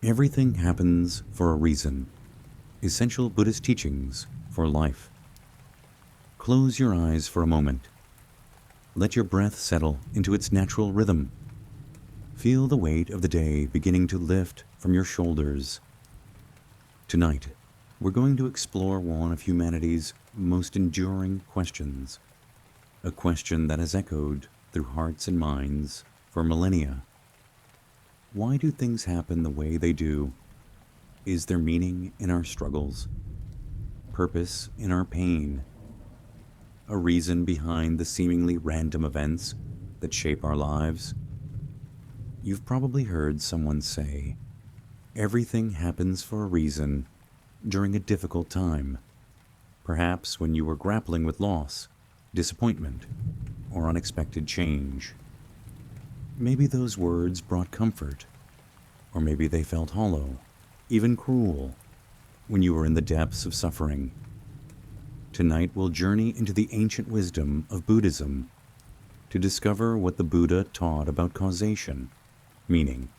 Everything happens for a reason. Essential Buddhist teachings for life. Close your eyes for a moment. Let your breath settle into its natural rhythm. Feel the weight of the day beginning to lift from your shoulders. Tonight, we're going to explore one of humanity's most enduring questions. A question that has echoed through hearts and minds for millennia. Why do things happen the way they do? Is there meaning in our struggles? Purpose in our pain? A reason behind the seemingly random events that shape our lives? You've probably heard someone say, everything happens for a reason during a difficult time. Perhaps when you were grappling with loss, disappointment, or unexpected change. Maybe those words brought comfort, or maybe they felt hollow, even cruel, when you were in the depths of suffering. Tonight we'll journey into the ancient wisdom of Buddhism to discover what the Buddha taught about causation, meaning,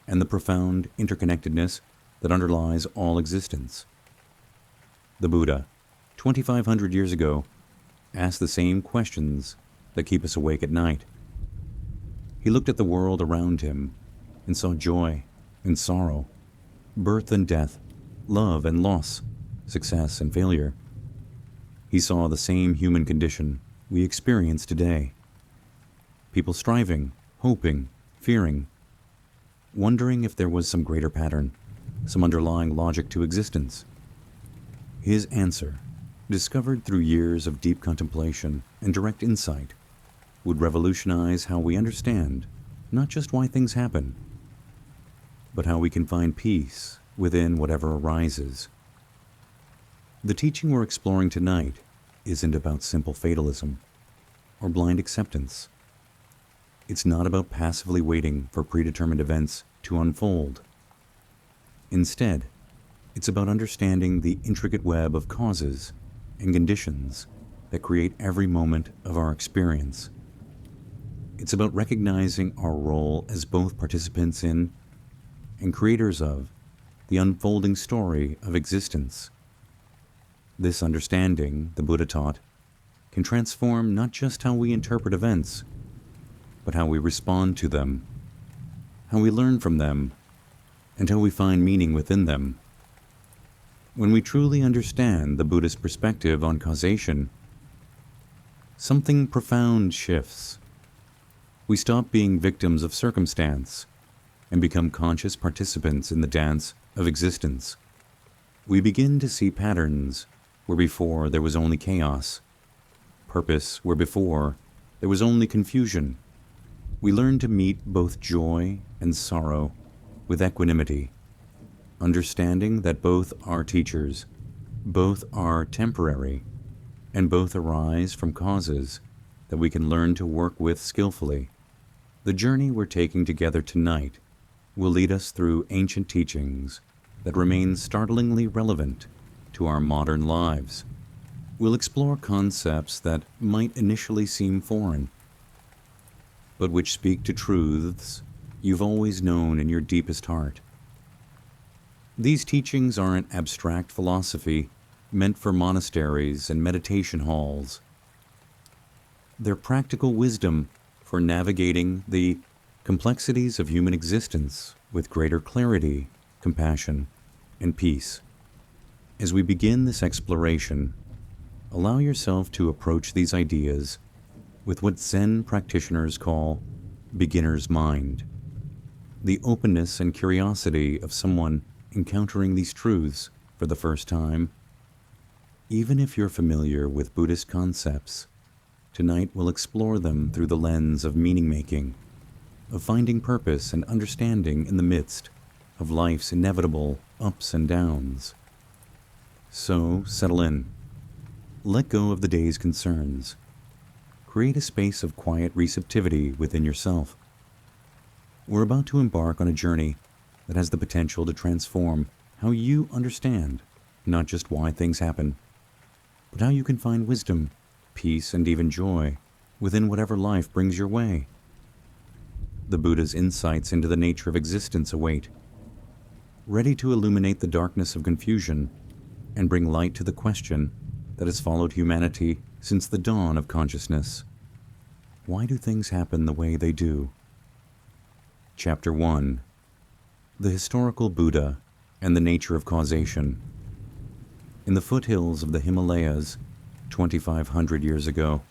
and the profound interconnectedness that underlies all existence. The Buddha, 2,500 years ago, asked the same questions that keep us awake at night. He looked at the world around him and saw joy and sorrow, birth and death, love and loss, success and failure. He saw the same human condition we experience today. People striving, hoping, fearing, wondering if there was some greater pattern, some underlying logic to existence. His answer, discovered through years of deep contemplation and direct insight, would revolutionize how we understand not just why things happen, but how we can find peace within whatever arises. The teaching we're exploring tonight isn't about simple fatalism or blind acceptance. It's not about passively waiting for predetermined events to unfold. Instead, it's about understanding the intricate web of causes and conditions that create every moment of our experience. It's about recognizing our role as both participants in and creators of the unfolding story of existence. This understanding, the Buddha taught, can transform not just how we interpret events, but how we respond to them, how we learn from them, and how we find meaning within them. When we truly understand the Buddhist perspective on causation, something profound shifts. We stop being victims of circumstance and become conscious participants in the dance of existence. We begin to see patterns where before there was only chaos, purpose where before there was only confusion. We learn to meet both joy and sorrow with equanimity, understanding that both are teachers, both are temporary, and both arise from causes that we can learn to work with skillfully. The journey we're taking together tonight will lead us through ancient teachings that remain startlingly relevant to our modern lives. We'll explore concepts that might initially seem foreign, but which speak to truths you've always known in your deepest heart. These teachings aren't abstract philosophy meant for monasteries and meditation halls. They're practical wisdom for navigating the complexities of human existence with greater clarity, compassion, and peace. As we begin this exploration, allow yourself to approach these ideas with what Zen practitioners call beginner's mind, the openness and curiosity of someone encountering these truths for the first time. Even if you're familiar with Buddhist concepts, tonight we'll explore them through the lens of meaning-making, of finding purpose and understanding in the midst of life's inevitable ups and downs. So, settle in. Let go of the day's concerns. Create a space of quiet receptivity within yourself. We're about to embark on a journey that has the potential to transform how you understand not just why things happen, but how you can find wisdom, peace, and even joy within whatever life brings your way. The Buddha's insights into the nature of existence await, ready to illuminate the darkness of confusion and bring light to the question that has followed humanity since the dawn of consciousness. Why do things happen the way they do? Chapter 1. The Historical Buddha and the Nature of Causation. In the foothills of the Himalayas, 2,500 years ago,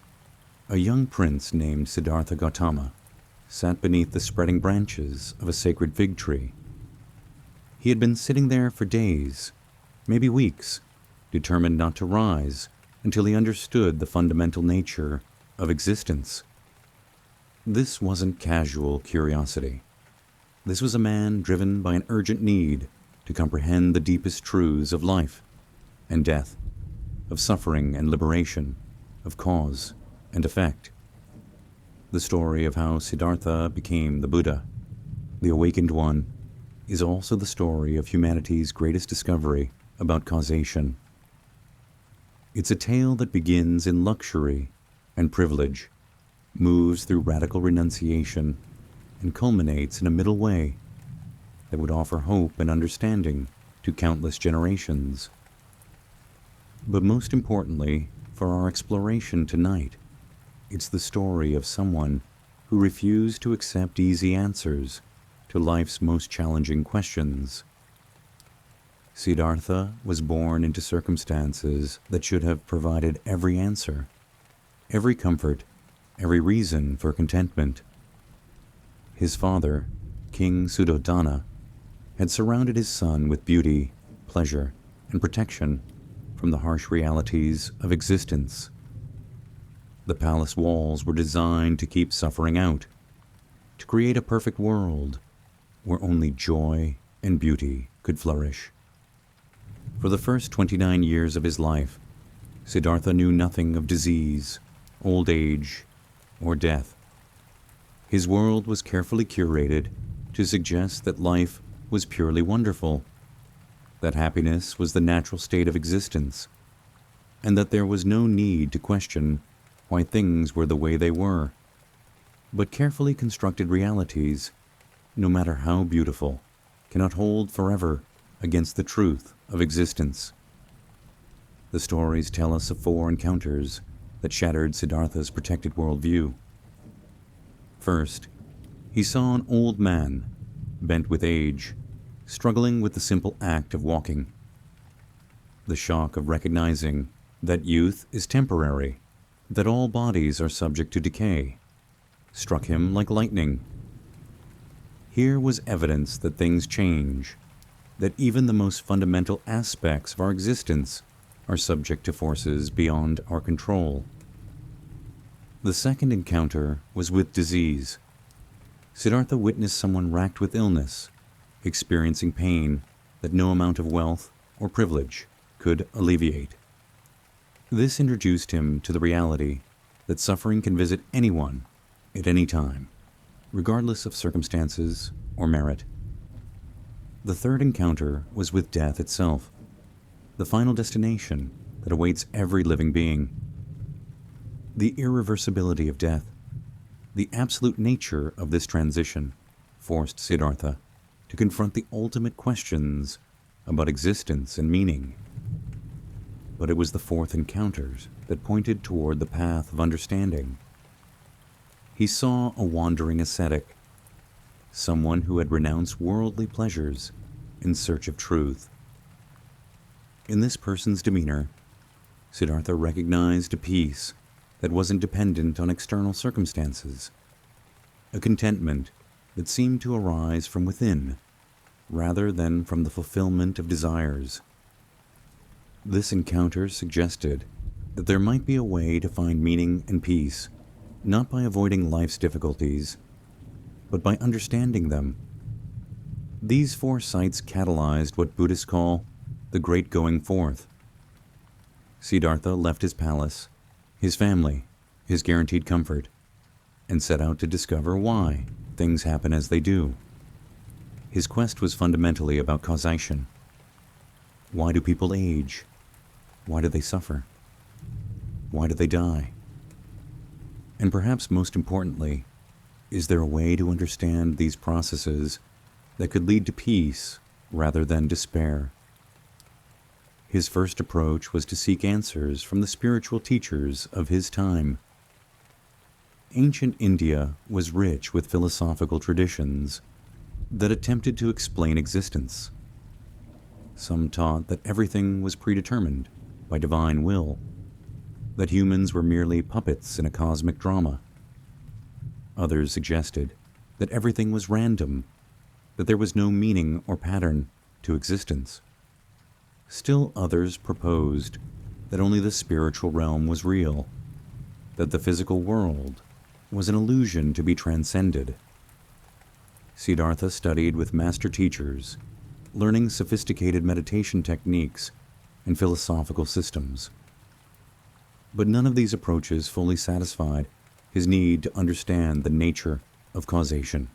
a young prince named Siddhartha Gautama sat beneath the spreading branches of a sacred fig tree. He had been sitting there for days, maybe weeks, determined not to rise until he understood the fundamental nature of existence. This wasn't casual curiosity. This was a man driven by an urgent need to comprehend the deepest truths of life and death, of suffering and liberation, of cause and effect. The story of how Siddhartha became the Buddha, the awakened one, is also the story of humanity's greatest discovery about causation. It's a tale that begins in luxury and privilege, moves through radical renunciation, and culminates in a middle way that would offer hope and understanding to countless generations. But most importantly, for our exploration tonight, it's the story of someone who refused to accept easy answers to life's most challenging questions. Siddhartha was born into circumstances that should have provided every answer, every comfort, every reason for contentment. His father, King Suddhodana, had surrounded his son with beauty, pleasure, and protection from the harsh realities of existence. The palace walls were designed to keep suffering out, to create a perfect world where only joy and beauty could flourish. For the first 29 years of his life, Siddhartha knew nothing of disease, old age, or death. His world was carefully curated to suggest that life was purely wonderful, that happiness was the natural state of existence, and that there was no need to question why things were the way they were. But carefully constructed realities, no matter how beautiful, cannot hold forever against the truth of existence. The stories tell us of 4 encounters that shattered Siddhartha's protected worldview. First, he saw an old man, bent with age, struggling with the simple act of walking. The shock of recognizing that youth is temporary, that all bodies are subject to decay, struck him like lightning. Here was evidence that things change, that even the most fundamental aspects of our existence are subject to forces beyond our control. The second encounter was with disease. Siddhartha witnessed someone racked with illness, experiencing pain that no amount of wealth or privilege could alleviate. This introduced him to the reality that suffering can visit anyone at any time, regardless of circumstances or merit. The third encounter was with death itself, the final destination that awaits every living being. The irreversibility of death, the absolute nature of this transition, forced Siddhartha to confront the ultimate questions about existence and meaning. But it was the fourth encounter that pointed toward the path of understanding. He saw a wandering ascetic, someone who had renounced worldly pleasures in search of truth. In this person's demeanor, Siddhartha recognized a peace that wasn't dependent on external circumstances, a contentment that seemed to arise from within, rather than from the fulfillment of desires. This encounter suggested that there might be a way to find meaning and peace, not by avoiding life's difficulties, but by understanding them. These foresights catalyzed what Buddhists call the Great Going Forth. Siddhartha left his palace, his family, his guaranteed comfort, and set out to discover why things happen as they do. His quest was fundamentally about causation. Why do people age? Why do they suffer? Why do they die? And perhaps most importantly, is there a way to understand these processes that could lead to peace rather than despair. His first approach was to seek answers from the spiritual teachers of his time. Ancient India was rich with philosophical traditions that attempted to explain existence. Some taught that everything was predetermined by divine will, that humans were merely puppets in a cosmic drama. Others suggested that everything was random, that there was no meaning or pattern to existence. Still others proposed that only the spiritual realm was real, that the physical world was an illusion to be transcended. Siddhartha studied with master teachers, learning sophisticated meditation techniques and philosophical systems. But none of these approaches fully satisfied his need to understand the nature of causation.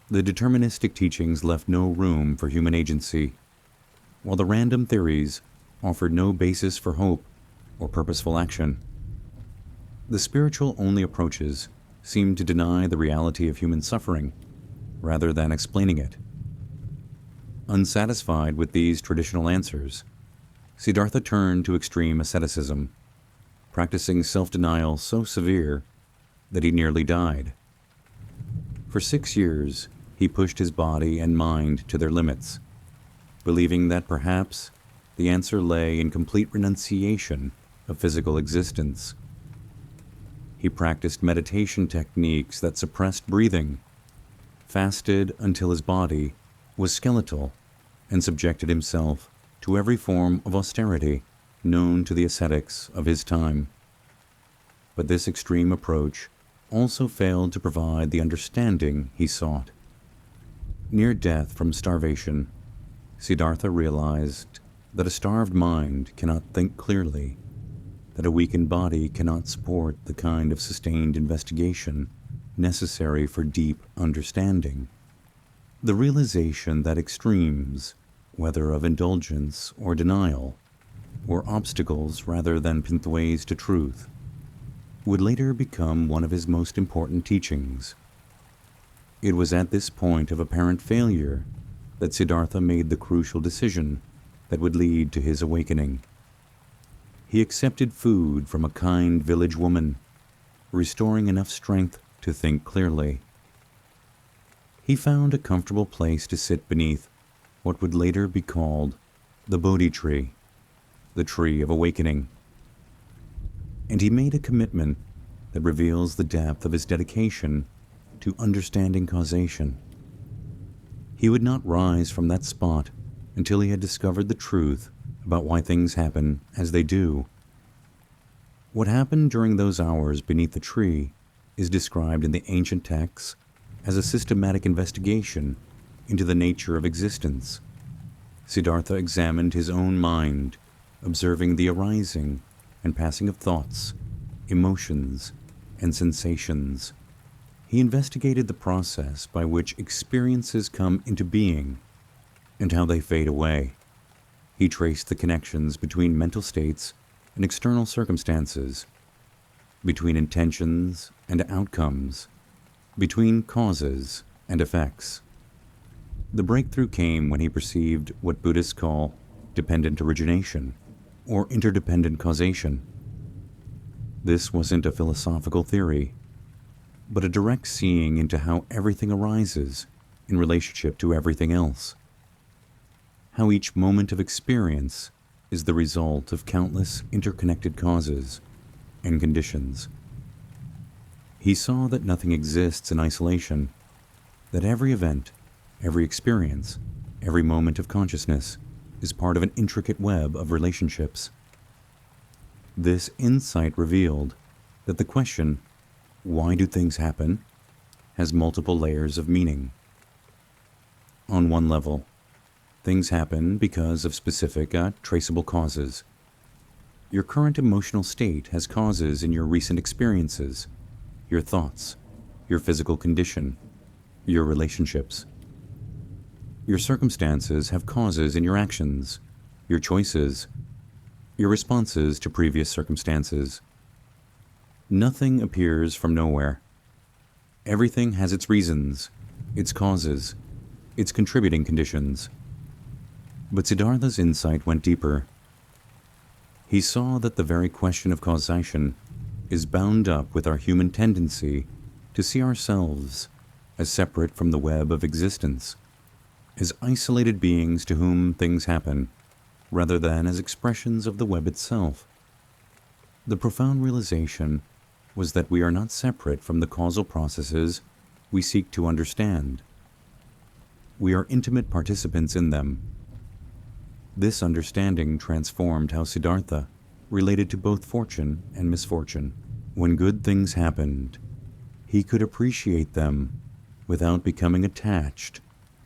The deterministic teachings left no room for human agency, while the random theories offered no basis for hope or purposeful action. The spiritual-only approaches seemed to deny the reality of human suffering rather than explaining it. Unsatisfied with these traditional answers, Siddhartha turned to extreme asceticism, practicing self-denial so severe that he nearly died. For 6 years, he pushed his body and mind to their limits, believing that perhaps the answer lay in complete renunciation of physical existence. He practiced meditation techniques that suppressed breathing, fasted until his body was skeletal, and subjected himself to every form of austerity known to the ascetics of his time. But this extreme approach also failed to provide the understanding he sought. Near death from starvation, Siddhartha realized that a starved mind cannot think clearly, that a weakened body cannot support the kind of sustained investigation necessary for deep understanding. The realization that extremes, whether of indulgence or denial, were obstacles rather than pathways to truth, would later become one of his most important teachings. It was at this point of apparent failure that Siddhartha made the crucial decision that would lead to his awakening. He accepted food from a kind village woman, restoring enough strength to think clearly. He found a comfortable place to sit beneath what would later be called the Bodhi tree, the tree of awakening. And he made a commitment that reveals the depth of his dedication to understanding causation. He would not rise from that spot until he had discovered the truth about why things happen as they do. What happened during those hours beneath the tree is described in the ancient texts as a systematic investigation into the nature of existence. Siddhartha examined his own mind, observing the arising and passing of thoughts, emotions, and sensations. He investigated the process by which experiences come into being and how they fade away. He traced the connections between mental states and external circumstances, between intentions and outcomes, between causes and effects. The breakthrough came when he perceived what Buddhists call dependent origination, or interdependent causation. This wasn't a philosophical theory, but a direct seeing into how everything arises in relationship to everything else. How each moment of experience is the result of countless interconnected causes and conditions. He saw that nothing exists in isolation, that every event, every experience, every moment of consciousness is part of an intricate web of relationships. This insight revealed that the question, why do things happen, has multiple layers of meaning. On one level, things happen because of specific, traceable causes. Your current emotional state has causes in your recent experiences, your thoughts, your physical condition, your relationships. Your circumstances have causes in your actions, your choices, your responses to previous circumstances. Nothing appears from nowhere. Everything has its reasons, its causes, its contributing conditions. But Siddhartha's insight went deeper. He saw that the very question of causation is bound up with our human tendency to see ourselves as separate from the web of existence, as isolated beings to whom things happen, rather than as expressions of the web itself. The profound realization was that we are not separate from the causal processes we seek to understand. We are intimate participants in them. This understanding transformed how Siddhartha related to both fortune and misfortune. When good things happened, he could appreciate them without becoming attached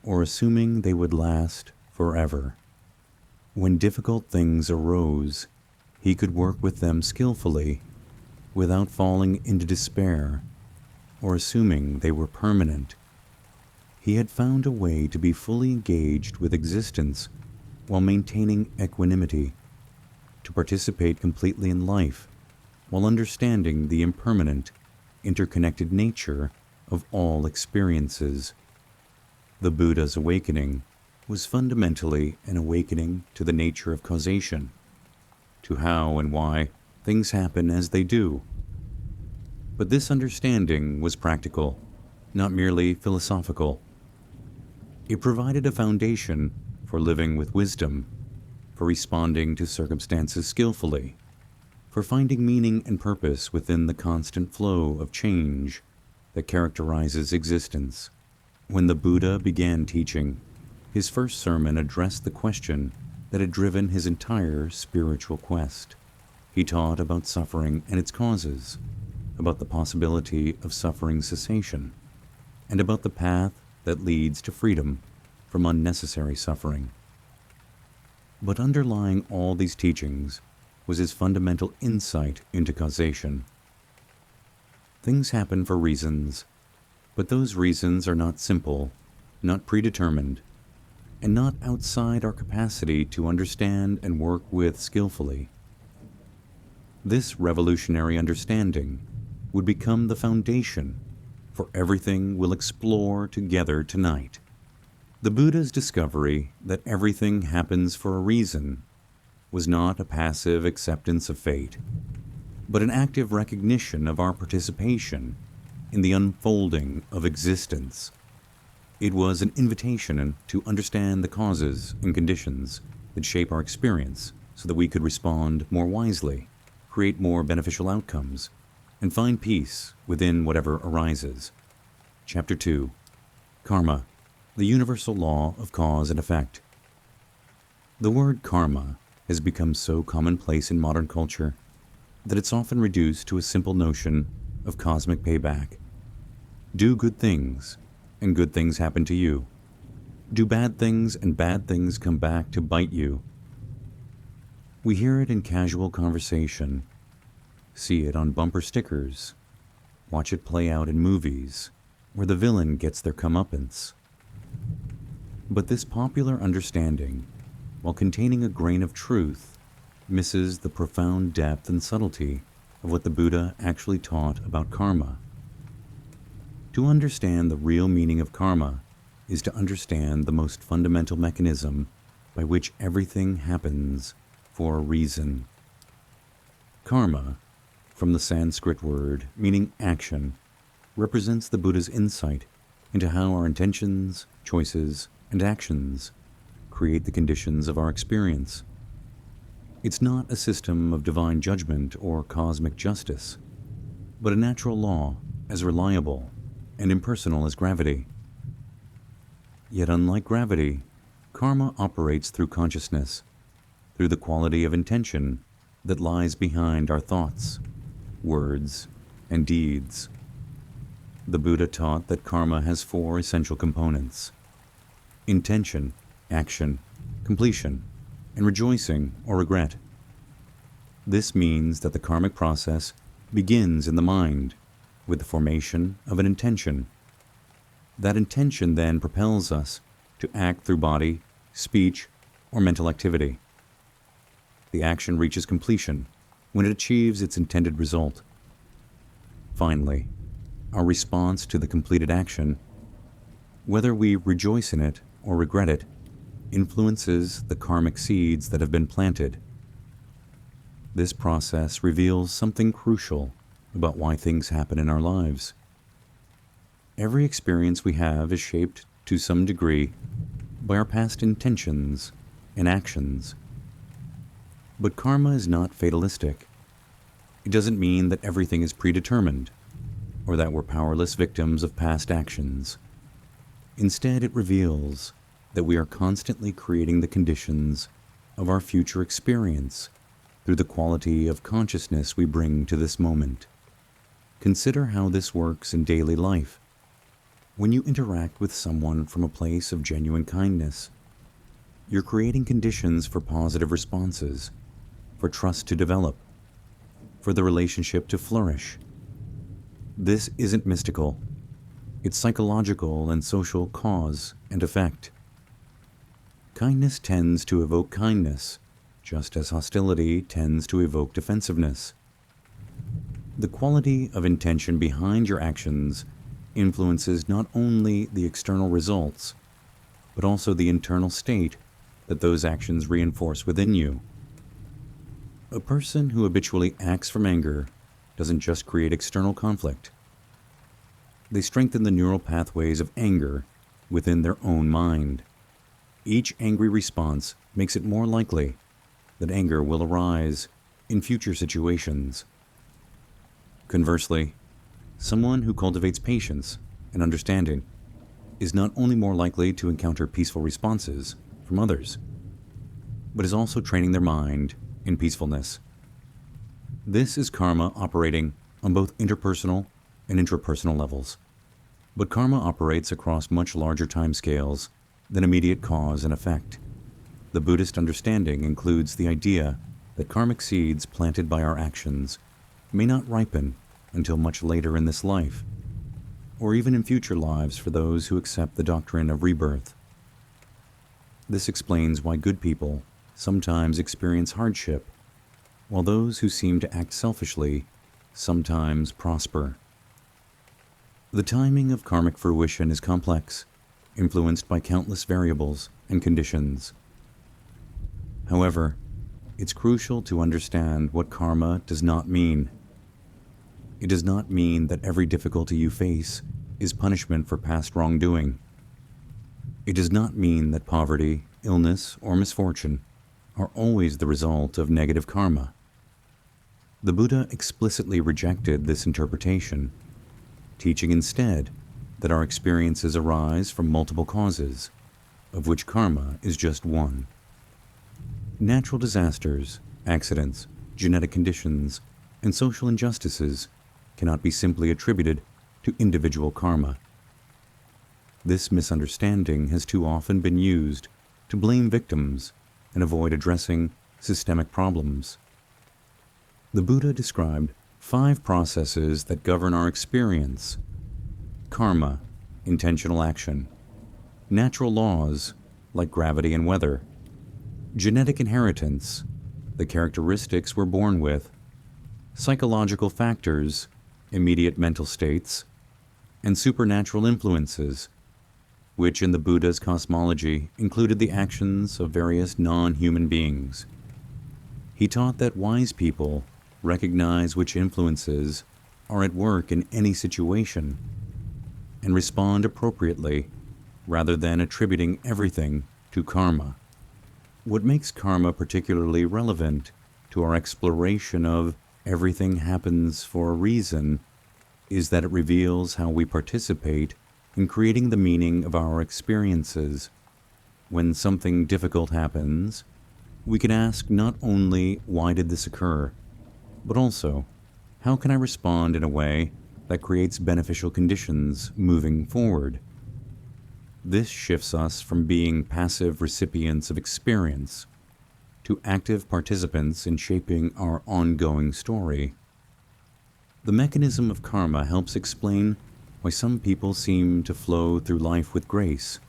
or assuming they would last forever. When difficult things arose, he could work with them skillfully without falling into despair or assuming they were permanent. He had found a way to be fully engaged with existence while maintaining equanimity, to participate completely in life while understanding the impermanent, interconnected nature of all experiences. The Buddha's awakening was fundamentally an awakening to the nature of causation, to how and why things happen as they do. But this understanding was practical, not merely philosophical. It provided a foundation for living with wisdom, for responding to circumstances skillfully, for finding meaning and purpose within the constant flow of change that characterizes existence. When the Buddha began teaching, his first sermon addressed the question that had driven his entire spiritual quest. He taught about suffering and its causes, about the possibility of suffering cessation, and about the path that leads to freedom from unnecessary suffering. But underlying all these teachings was his fundamental insight into causation. Things happen for reasons, but those reasons are not simple, not predetermined, and not outside our capacity to understand and work with skillfully. This revolutionary understanding would become the foundation for everything we'll explore together tonight. The Buddha's discovery that everything happens for a reason was not a passive acceptance of fate, but an active recognition of our participation in the unfolding of existence. It was an invitation to understand the causes and conditions that shape our experience so that we could respond more wisely, create more beneficial outcomes, and find peace within whatever arises. Chapter 2. Karma, the universal law of cause and effect. The word karma has become so commonplace in modern culture that it's often reduced to a simple notion of cosmic payback. Do good things, and good things happen to you. Do bad things, and bad things come back to bite you. We hear it in casual conversation, see it on bumper stickers, watch it play out in movies where the villain gets their comeuppance. But this popular understanding, while containing a grain of truth, misses the profound depth and subtlety of what the Buddha actually taught about karma. To understand the real meaning of karma is to understand the most fundamental mechanism by which everything happens for a reason. Karma, from the Sanskrit word meaning action, represents the Buddha's insight into how our intentions, choices, and actions create the conditions of our experience. It's not a system of divine judgment or cosmic justice, but a natural law as reliable and impersonal as gravity. Yet unlike gravity, karma operates through consciousness, through the quality of intention that lies behind our thoughts, words, and deeds. The Buddha taught that karma has 4 essential components: intention, action, completion, and rejoicing or regret. This means that the karmic process begins in the mind with the formation of an intention. That intention then propels us to act through body, speech, or mental activity. The action reaches completion when it achieves its intended result. Finally, our response to the completed action Whether we rejoice in it or regret it influences the karmic seeds that have been planted. This process reveals something crucial about why things happen in our lives. Every experience we have is shaped to some degree by our past intentions and actions. But karma is not fatalistic. It doesn't mean that everything is predetermined, or that we're powerless victims of past actions. Instead, it reveals that we are constantly creating the conditions of our future experience through the quality of consciousness we bring to this moment. Consider how this works in daily life. When you interact with someone from a place of genuine kindness, you're creating conditions for positive responses, for trust to develop, for the relationship to flourish. This isn't mystical. It's psychological and social cause and effect. Kindness tends to evoke kindness, just as hostility tends to evoke defensiveness. The quality of intention behind your actions influences not only the external results, but also the internal state that those actions reinforce within you. A person who habitually acts from anger doesn't just create external conflict. They strengthen the neural pathways of anger within their own mind. Each angry response makes it more likely that anger will arise in future situations. Conversely, someone who cultivates patience and understanding is not only more likely to encounter peaceful responses from others, but is also training their mind in peacefulness. This is karma operating on both interpersonal and intrapersonal levels. But karma operates across much larger timescales than immediate cause and effect. The Buddhist understanding includes the idea that karmic seeds planted by our actions may not ripen until much later in this life, or even in future lives for those who accept the doctrine of rebirth. This explains why good people sometimes experience hardship, while those who seem to act selfishly sometimes prosper. The timing of karmic fruition is complex, influenced by countless variables and conditions. However, it's crucial to understand what karma does not mean. It does not mean that every difficulty you face is punishment for past wrongdoing. It does not mean that poverty, illness, or misfortune are always the result of negative karma. The Buddha explicitly rejected this interpretation, teaching instead that our experiences arise from multiple causes, of which karma is just one. Natural disasters, accidents, genetic conditions, and social injustices cannot be simply attributed to individual karma. This misunderstanding has too often been used to blame victims and avoid addressing systemic problems. The Buddha described 5 processes that govern our experience: karma, intentional action; natural laws, like gravity and weather; genetic inheritance, the characteristics we're born with; psychological factors, immediate mental states; and supernatural influences, which in the Buddha's cosmology included the actions of various non-human beings. He taught that wise people recognize which influences are at work in any situation and respond appropriately rather than attributing everything to karma. What makes karma particularly relevant to our exploration of everything happens for a reason is that it reveals how we participate in creating the meaning of our experiences. When something difficult happens, we can ask not only why did this occur, but also how can I respond in a way that creates beneficial conditions moving forward. This shifts us from being passive recipients of experience to active participants in shaping our ongoing story. The mechanism of karma helps explain why some people seem to flow through life with grace,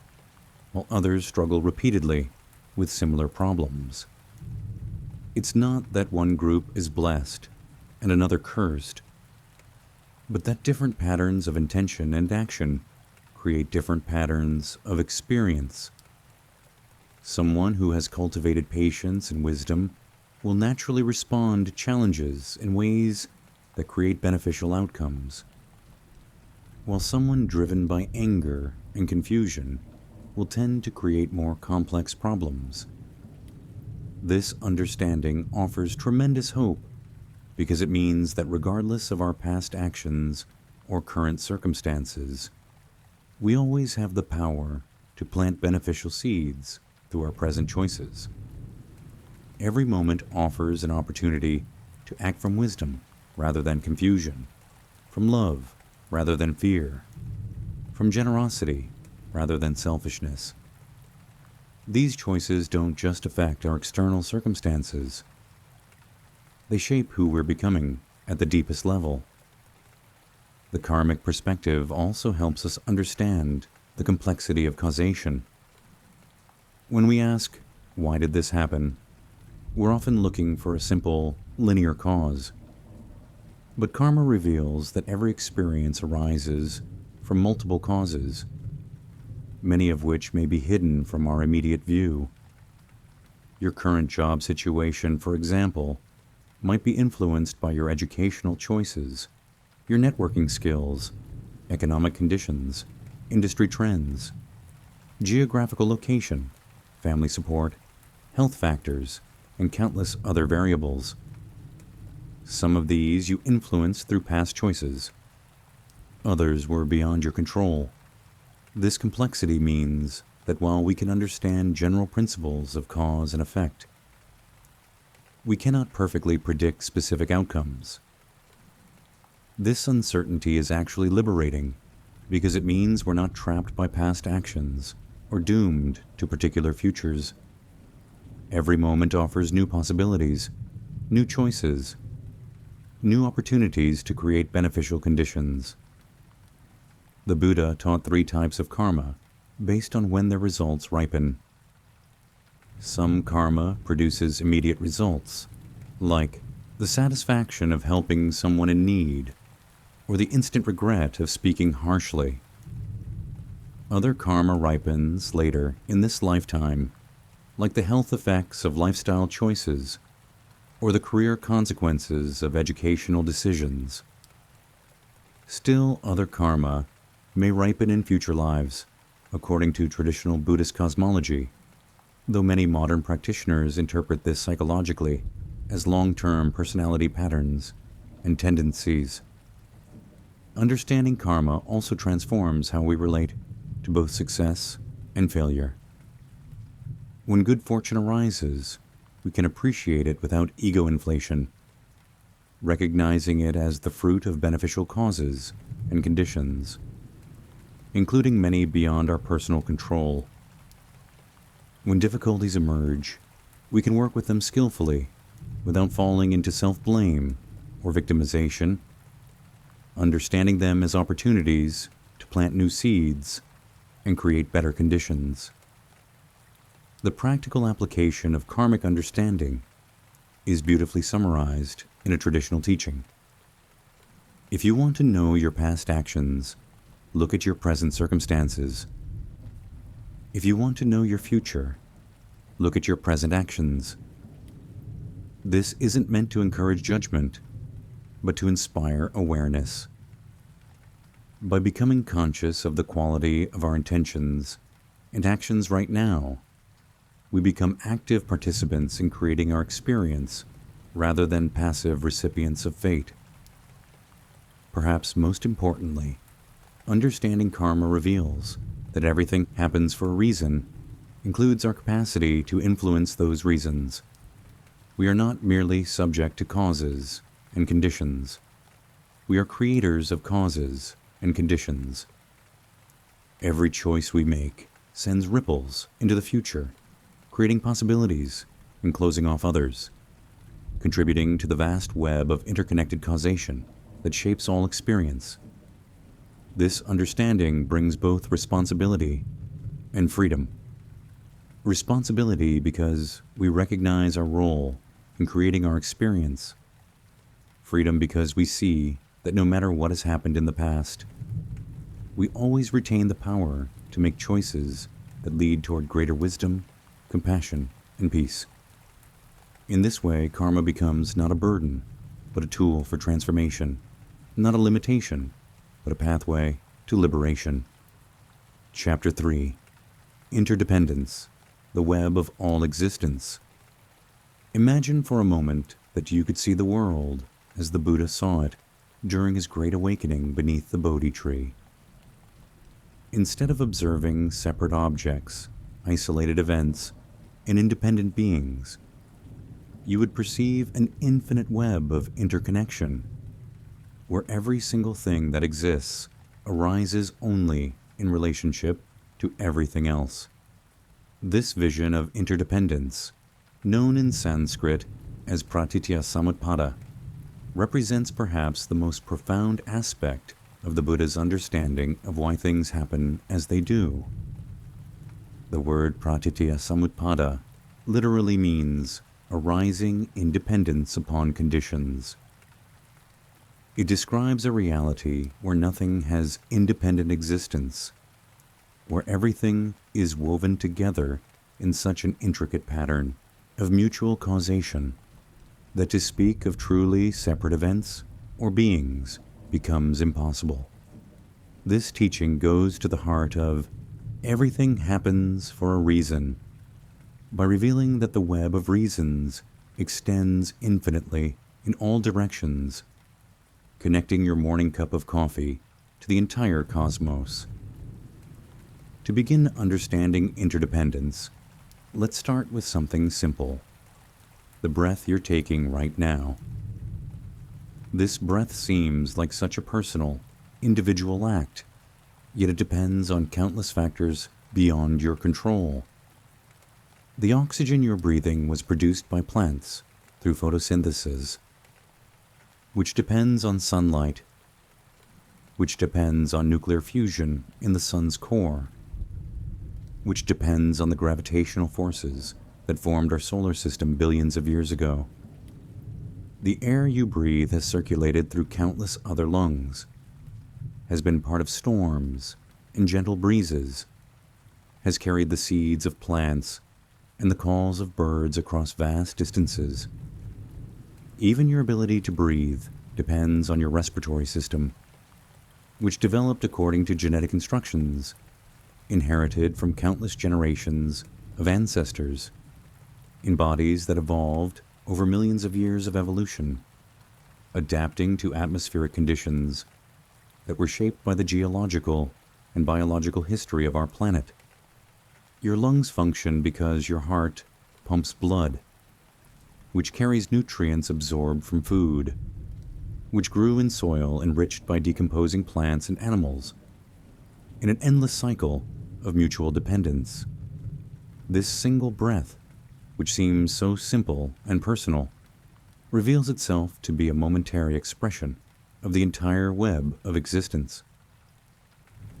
while others struggle repeatedly with similar problems. It's not that one group is blessed and another cursed, but that different patterns of intention and action create different patterns of experience. Someone who has cultivated patience and wisdom will naturally respond to challenges in ways that create beneficial outcomes, while someone driven by anger and confusion will tend to create more complex problems. This understanding offers tremendous hope because it means that regardless of our past actions or current circumstances, we always have the power to plant beneficial seeds through our present choices. Every moment offers an opportunity to act from wisdom rather than confusion, from love rather than fear, from generosity rather than selfishness. These choices don't just affect our external circumstances. They shape who we're becoming at the deepest level. The karmic perspective also helps us understand the complexity of causation. When we ask, "Why did this happen?" we're often looking for a simple, linear cause. But karma reveals that every experience arises from multiple causes, many of which may be hidden from our immediate view. Your current job situation, for example, might be influenced by your educational choices, your networking skills, economic conditions, industry trends, geographical location, family support, health factors, and countless other variables. Some of these you influenced through past choices. Others were beyond your control. This complexity means that while we can understand general principles of cause and effect, we cannot perfectly predict specific outcomes. This uncertainty is actually liberating because it means we're not trapped by past actions or doomed to particular futures. Every moment offers new possibilities, new choices, new opportunities to create beneficial conditions. The Buddha taught 3 types of karma based on when their results ripen. Some karma produces immediate results, like the satisfaction of helping someone in need or the instant regret of speaking harshly. Other karma ripens later in this lifetime, like the health effects of lifestyle choices or the career consequences of educational decisions. Still, other karma may ripen in future lives, according to traditional Buddhist cosmology, though many modern practitioners interpret this psychologically as long-term personality patterns and tendencies. Understanding karma also transforms how we relate to both success and failure. When good fortune arises, we can appreciate it without ego inflation, recognizing it as the fruit of beneficial causes and conditions, including many beyond our personal control. When difficulties emerge, we can work with them skillfully without falling into self-blame or victimization, understanding them as opportunities to plant new seeds and create better conditions. The practical application of karmic understanding is beautifully summarized in a traditional teaching. If you want to know your past actions, look at your present circumstances. If you want to know your future, look at your present actions. This isn't meant to encourage judgment, but to inspire awareness. By becoming conscious of the quality of our intentions and actions right now, we become active participants in creating our experience rather than passive recipients of fate. Perhaps most importantly, understanding karma reveals that everything happens for a reason includes our capacity to influence those reasons. We are not merely subject to causes and conditions. We are creators of causes and conditions. Every choice we make sends ripples into the future, creating possibilities and closing off others, contributing to the vast web of interconnected causation that shapes all experience. This understanding brings both responsibility and freedom. Responsibility because we recognize our role in creating our experience. Freedom because we see that no matter what has happened in the past, we always retain the power to make choices that lead toward greater wisdom, compassion, and peace. In this way, karma becomes not a burden, but a tool for transformation, not a limitation, but a pathway to liberation. Chapter 3. Interdependence, the web of all existence. Imagine for a moment that you could see the world as the Buddha saw it during his great awakening beneath the Bodhi tree. Instead of observing separate objects, isolated events, and independent beings, you would perceive an infinite web of interconnection, where every single thing that exists arises only in relationship to everything else. This vision of interdependence, known in Sanskrit as pratitya samutpada, represents perhaps the most profound aspect of the Buddha's understanding of why things happen as they do. The word pratitya samutpada literally means arising in dependence upon conditions. It describes a reality where nothing has independent existence, where everything is woven together in such an intricate pattern of mutual causation that to speak of truly separate events or beings becomes impossible. This teaching goes to the heart of everything happens for a reason, by revealing that the web of reasons extends infinitely in all directions, connecting your morning cup of coffee to the entire cosmos. To begin understanding interdependence, let's start with something simple: the breath you're taking right now. This breath seems like such a personal, individual act, yet it depends on countless factors beyond your control. The oxygen you're breathing was produced by plants through photosynthesis, which depends on sunlight, which depends on nuclear fusion in the sun's core, which depends on the gravitational forces that formed our solar system billions of years ago. The air you breathe has circulated through countless other lungs, has been part of storms and gentle breezes, has carried the seeds of plants and the calls of birds across vast distances. Even your ability to breathe depends on your respiratory system, which developed according to genetic instructions inherited from countless generations of ancestors in bodies that evolved over millions of years of evolution, adapting to atmospheric conditions that were shaped by the geological and biological history of our planet. Your lungs function because your heart pumps blood, which carries nutrients absorbed from food, which grew in soil enriched by decomposing plants and animals, in an endless cycle of mutual dependence. This single breath, which seems so simple and personal, reveals itself to be a momentary expression of the entire web of existence.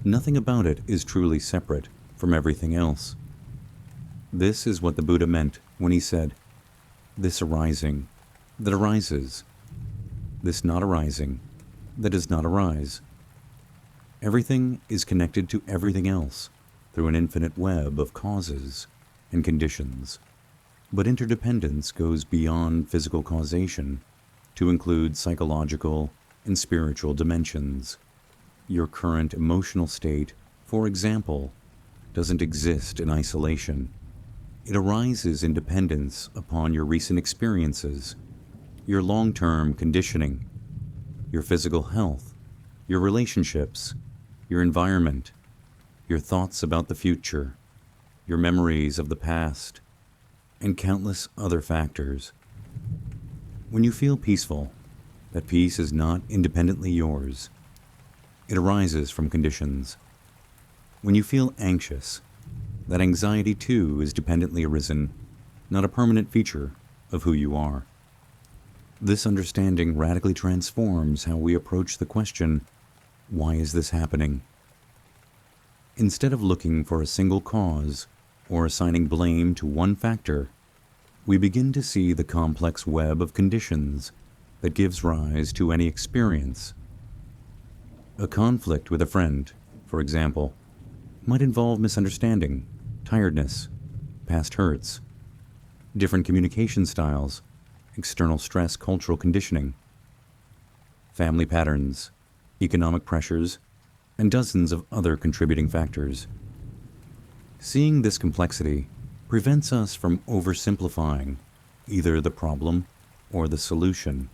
Nothing about it is truly separate from everything else. This is what the Buddha meant when he said, "This arising that arises, this not arising that does not arise." Everything is connected to everything else through an infinite web of causes and conditions. But interdependence goes beyond physical causation to include psychological and spiritual dimensions. Your current emotional state, for example, doesn't exist in isolation. It arises in dependence upon your recent experiences, your long-term conditioning, your physical health, your relationships, your environment, your thoughts about the future, your memories of the past, and countless other factors. When you feel peaceful, that peace is not independently yours. It arises from conditions. When you feel anxious, that anxiety too is dependently arisen, not a permanent feature of who you are. This understanding radically transforms how we approach the question, why is this happening? Instead of looking for a single cause or assigning blame to one factor, we begin to see the complex web of conditions that gives rise to any experience. A conflict with a friend, for for example, might involve misunderstanding, tiredness, past hurts, different communication styles, external stress, cultural conditioning, family patterns, economic pressures, and dozens of other contributing factors. Seeing this complexity prevents us from oversimplifying either the problem or the solution.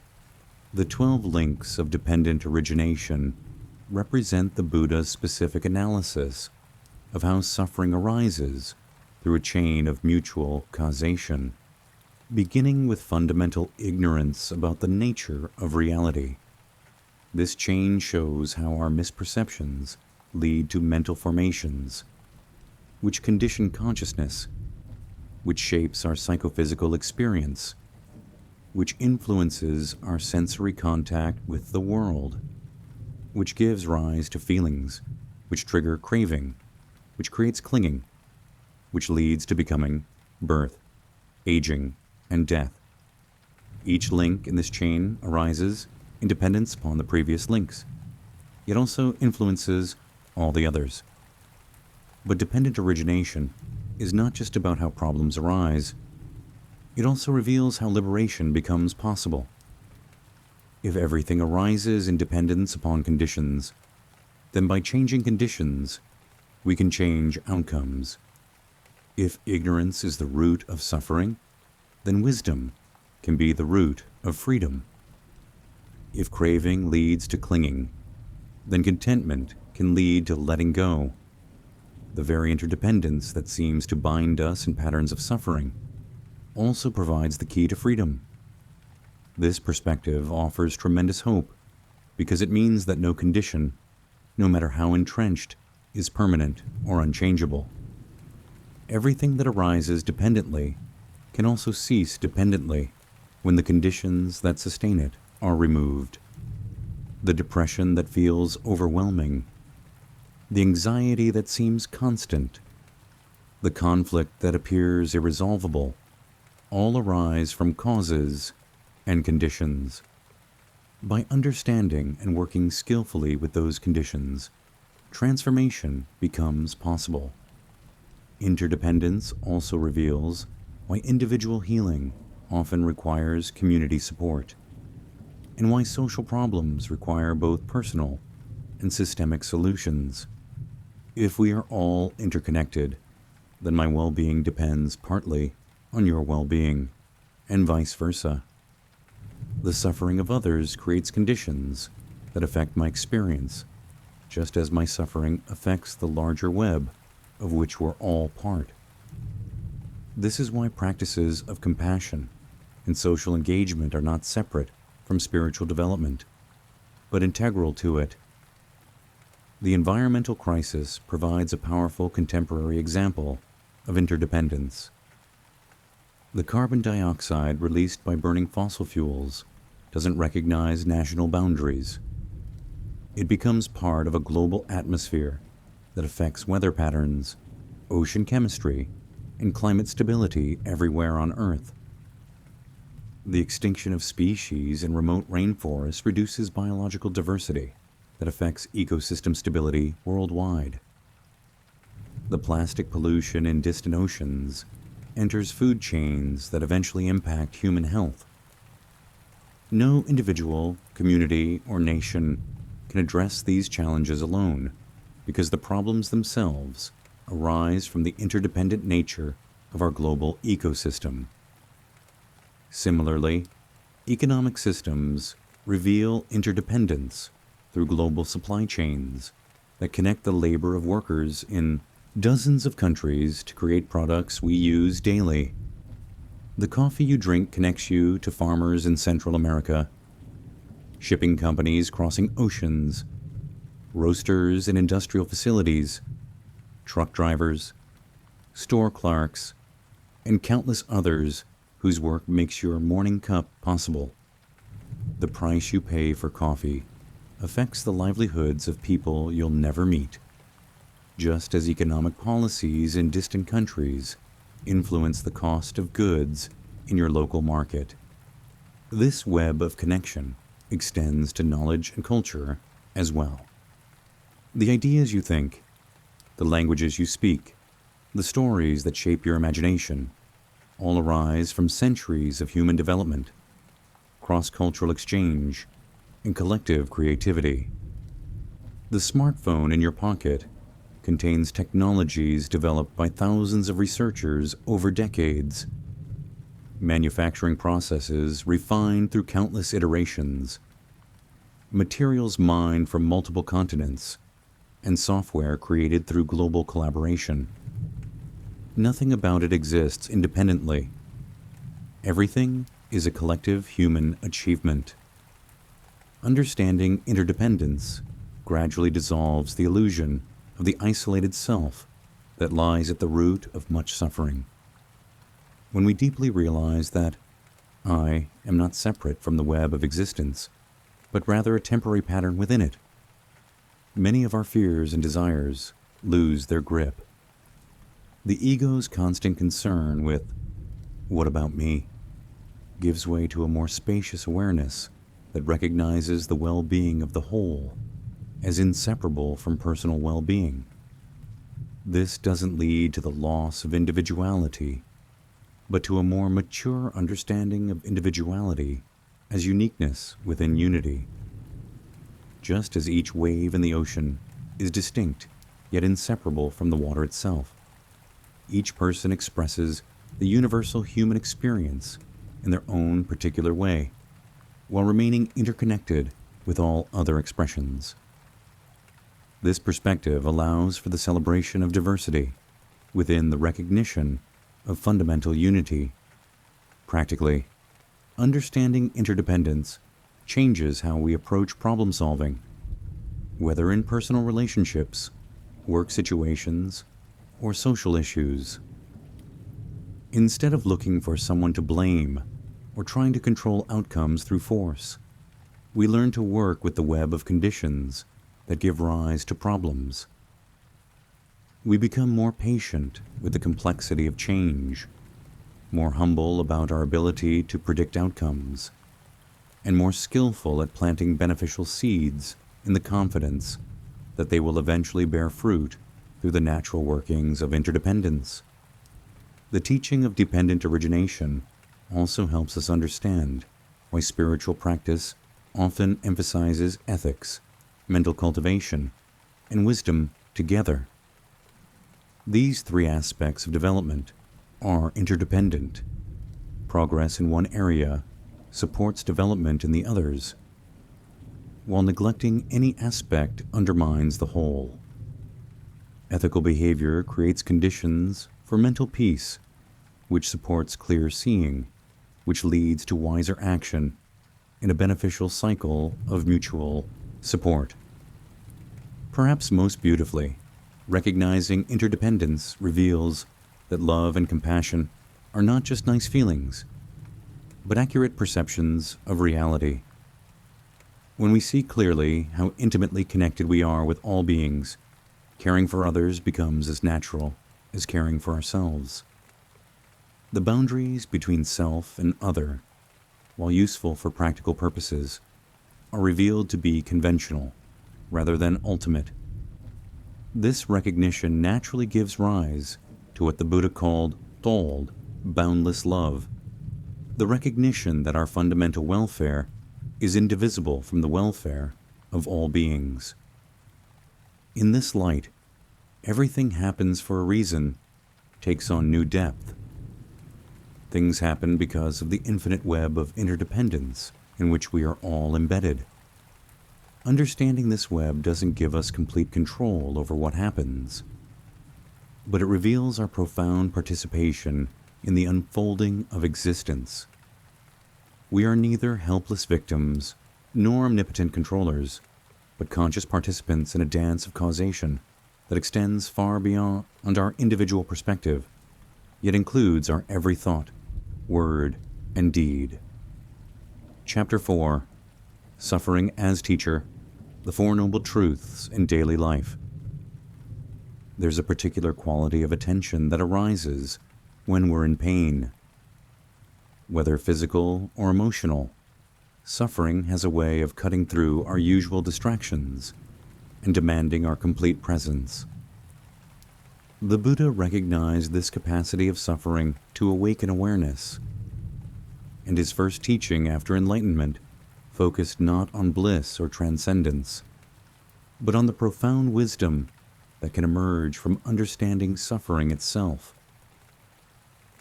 The 12 links of dependent origination represent the Buddha's specific analysis of how suffering arises through a chain of mutual causation, beginning with fundamental ignorance about the nature of reality. This chain shows how our misperceptions lead to mental formations, which condition consciousness, which shapes our psychophysical experience, which influences our sensory contact with the world, which gives rise to feelings, which trigger craving, which creates clinging, which leads to becoming, birth, aging, and death. Each link in this chain arises in dependence upon the previous links, yet also influences all the others. But dependent origination is not just about how problems arise. It also reveals how liberation becomes possible. If everything arises in dependence upon conditions, then by changing conditions, we can change outcomes. If ignorance is the root of suffering, then wisdom can be the root of freedom. If craving leads to clinging, then contentment can lead to letting go. The very interdependence that seems to bind us in patterns of suffering also provides the key to freedom. This perspective offers tremendous hope because it means that no condition, no matter how entrenched, is permanent or unchangeable. Everything that arises dependently can also cease dependently when the conditions that sustain it are removed. The depression that feels overwhelming, the anxiety that seems constant, the conflict that appears irresolvable, all arise from causes and conditions. By understanding and working skillfully with those conditions, transformation becomes possible. Interdependence also reveals why individual healing often requires community support, and why social problems require both personal and systemic solutions. If we are all interconnected, then my well-being depends partly on your well-being, and vice versa. The suffering of others creates conditions that affect my experience, just as my suffering affects the larger web of which we're all part. This is why practices of compassion and social engagement are not separate from spiritual development, but integral to it. The environmental crisis provides a powerful contemporary example of interdependence. The carbon dioxide released by burning fossil fuels doesn't recognize national boundaries. It becomes part of a global atmosphere that affects weather patterns, ocean chemistry, and climate stability everywhere on Earth. The extinction of species in remote rainforests reduces biological diversity that affects ecosystem stability worldwide. The plastic pollution in distant oceans enters food chains that eventually impact human health. No individual, community, or nation can address these challenges alone because the problems themselves arise from the interdependent nature of our global ecosystem. Similarly, economic systems reveal interdependence through global supply chains that connect the labor of workers in dozens of countries to create products we use daily. The coffee you drink connects you to farmers in Central America, shipping companies crossing oceans, roasters in industrial facilities, truck drivers, store clerks, and countless others whose work makes your morning cup possible. The price you pay for coffee affects the livelihoods of people you'll never meet, just as economic policies in distant countries influence the cost of goods in your local market. This web of connection extends to knowledge and culture as well. The ideas you think, the languages you speak, the stories that shape your imagination, all arise from centuries of human development, cross-cultural exchange, and collective creativity. The smartphone in your pocket contains technologies developed by thousands of researchers over decades, manufacturing processes refined through countless iterations, materials mined from multiple continents, and software created through global collaboration. Nothing about it exists independently. Everything is a collective human achievement. Understanding interdependence gradually dissolves the illusion of the isolated self that lies at the root of much suffering. When we deeply realize that I am not separate from the web of existence, but rather a temporary pattern within it, many of our fears and desires lose their grip. The ego's constant concern with, "What about me?" gives way to a more spacious awareness that recognizes the well-being of the whole as inseparable from personal well-being. This doesn't lead to the loss of individuality, but to a more mature understanding of individuality as uniqueness within unity. Just as each wave in the ocean is distinct yet inseparable from the water itself, each person expresses the universal human experience in their own particular way, while remaining interconnected with all other expressions. This perspective allows for the celebration of diversity within the recognition of fundamental unity. Practically, understanding interdependence changes how we approach problem solving, whether in personal relationships, work situations, or social issues. Instead of looking for someone to blame or trying to control outcomes through force, we learn to work with the web of conditions that give rise to problems. We become more patient with the complexity of change, more humble about our ability to predict outcomes, and more skillful at planting beneficial seeds in the confidence that they will eventually bear fruit through the natural workings of interdependence. The teaching of dependent origination also helps us understand why spiritual practice often emphasizes ethics, mental cultivation, and wisdom together. These three aspects of development are interdependent. Progress in one area supports development in the others, while neglecting any aspect undermines the whole. Ethical behavior creates conditions for mental peace, which supports clear seeing, which leads to wiser action in a beneficial cycle of mutual support. Perhaps most beautifully, recognizing interdependence reveals that love and compassion are not just nice feelings, but accurate perceptions of reality. When we see clearly how intimately connected we are with all beings, caring for others becomes as natural as caring for ourselves. The boundaries between self and other, while useful for practical purposes, are revealed to be conventional rather than ultimate. This recognition naturally gives rise to what the Buddha called told, boundless love, the recognition that our fundamental welfare is indivisible from the welfare of all beings. In this light, everything happens for a reason, takes on new depth. Things happen because of the infinite web of interdependence in which we are all embedded. Understanding this web doesn't give us complete control over what happens, but it reveals our profound participation in the unfolding of existence. We are neither helpless victims nor omnipotent controllers, but conscious participants in a dance of causation that extends far beyond our individual perspective, yet includes our every thought, word, and deed. Chapter 4. Suffering as Teacher, the Four Noble Truths in Daily Life. There's a particular quality of attention that arises when we're in pain. Whether physical or emotional, suffering has a way of cutting through our usual distractions and demanding our complete presence. The Buddha recognized this capacity of suffering to awaken awareness, and his first teaching after enlightenment focused not on bliss or transcendence, but on the profound wisdom that can emerge from understanding suffering itself.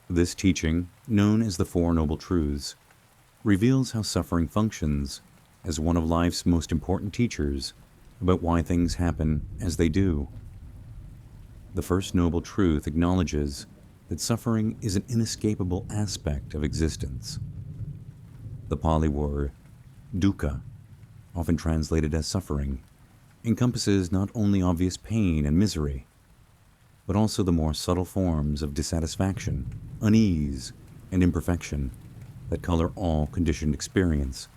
This teaching, known as the Four Noble Truths, reveals how suffering functions as one of life's most important teachers about why things happen as they do. The first noble truth acknowledges that suffering is an inescapable aspect of existence. The Pali word dukkha, often translated as suffering, encompasses not only obvious pain and misery, but also the more subtle forms of dissatisfaction, unease, and imperfection that color all conditioned experience.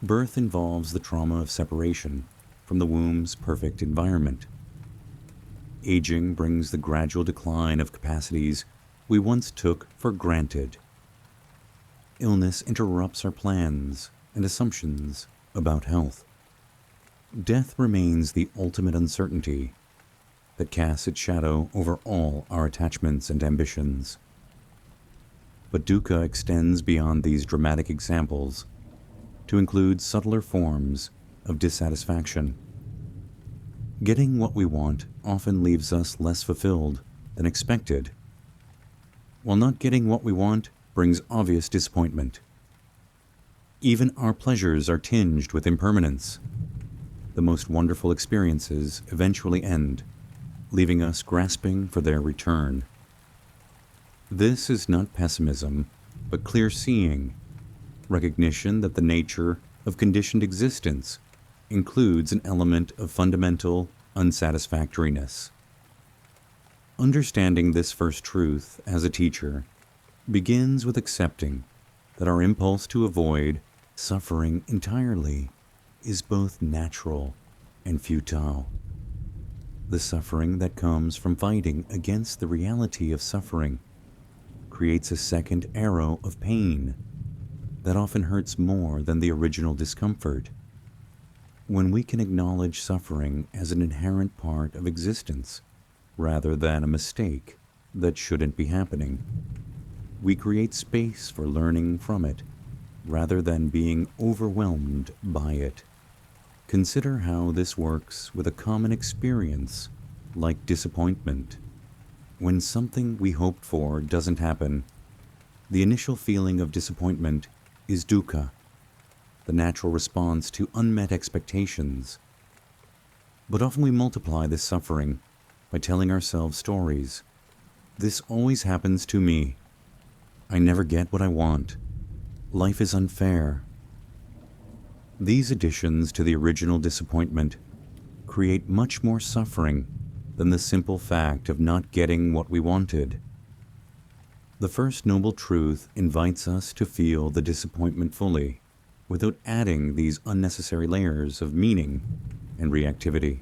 Birth involves the trauma of separation from the womb's perfect environment. Aging brings the gradual decline of capacities we once took for granted. Illness interrupts our plans and assumptions about health. Death remains the ultimate uncertainty that casts its shadow over all our attachments and ambitions. But dukkha extends beyond these dramatic examples to include subtler forms of dissatisfaction. Getting what we want often leaves us less fulfilled than expected, while not getting what we want brings obvious disappointment. Even our pleasures are tinged with impermanence. The most wonderful experiences eventually end, leaving us grasping for their return. This is not pessimism, but clear seeing, recognition that the nature of conditioned existence includes an element of fundamental unsatisfactoriness. Understanding this first truth as a teacher begins with accepting that our impulse to avoid suffering entirely is both natural and futile. The suffering that comes from fighting against the reality of suffering creates a second arrow of pain that often hurts more than the original discomfort. When we can acknowledge suffering as an inherent part of existence, rather than a mistake that shouldn't be happening, we create space for learning from it, rather than being overwhelmed by it. Consider how this works with a common experience like disappointment. When something we hoped for doesn't happen, the initial feeling of disappointment is dukkha, the natural response to unmet expectations. But often we multiply this suffering by telling ourselves stories. This always happens to me. I never get what I want. Life is unfair. These additions to the original disappointment create much more suffering than the simple fact of not getting what we wanted. The first noble truth invites us to feel the disappointment fully, without adding these unnecessary layers of meaning and reactivity.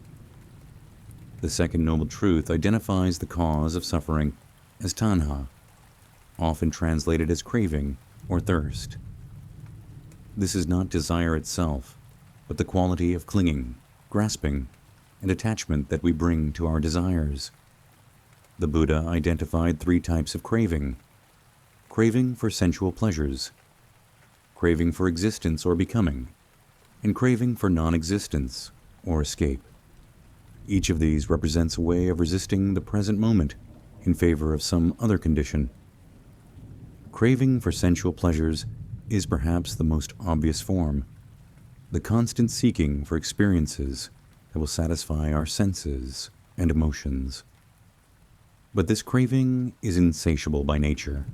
The second noble truth identifies the cause of suffering as tanha, often translated as craving or thirst. This is not desire itself, but the quality of clinging, grasping, and attachment that we bring to our desires. The Buddha identified 3 types of craving: craving for sensual pleasures, craving for existence or becoming, and craving for non-existence or escape. Each of these represents a way of resisting the present moment in favor of some other condition. Craving for sensual pleasures is perhaps the most obvious form, the constant seeking for experiences that will satisfy our senses and emotions. But this craving is insatiable by nature.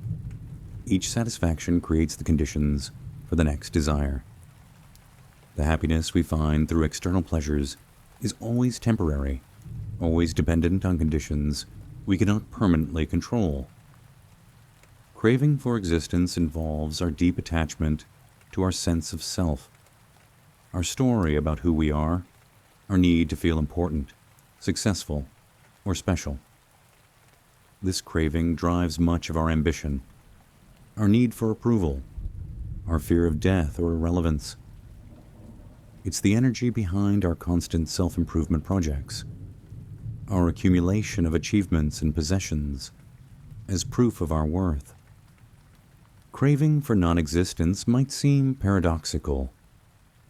Each satisfaction creates the conditions for the next desire. The happiness we find through external pleasures is always temporary, always dependent on conditions we cannot permanently control. Craving for existence involves our deep attachment to our sense of self, our story about who we are, our need to feel important, successful, or special. This craving drives much of our ambition, our need for approval, our fear of death or irrelevance. It's the energy behind our constant self-improvement projects, our accumulation of achievements and possessions as proof of our worth. Craving for non-existence might seem paradoxical,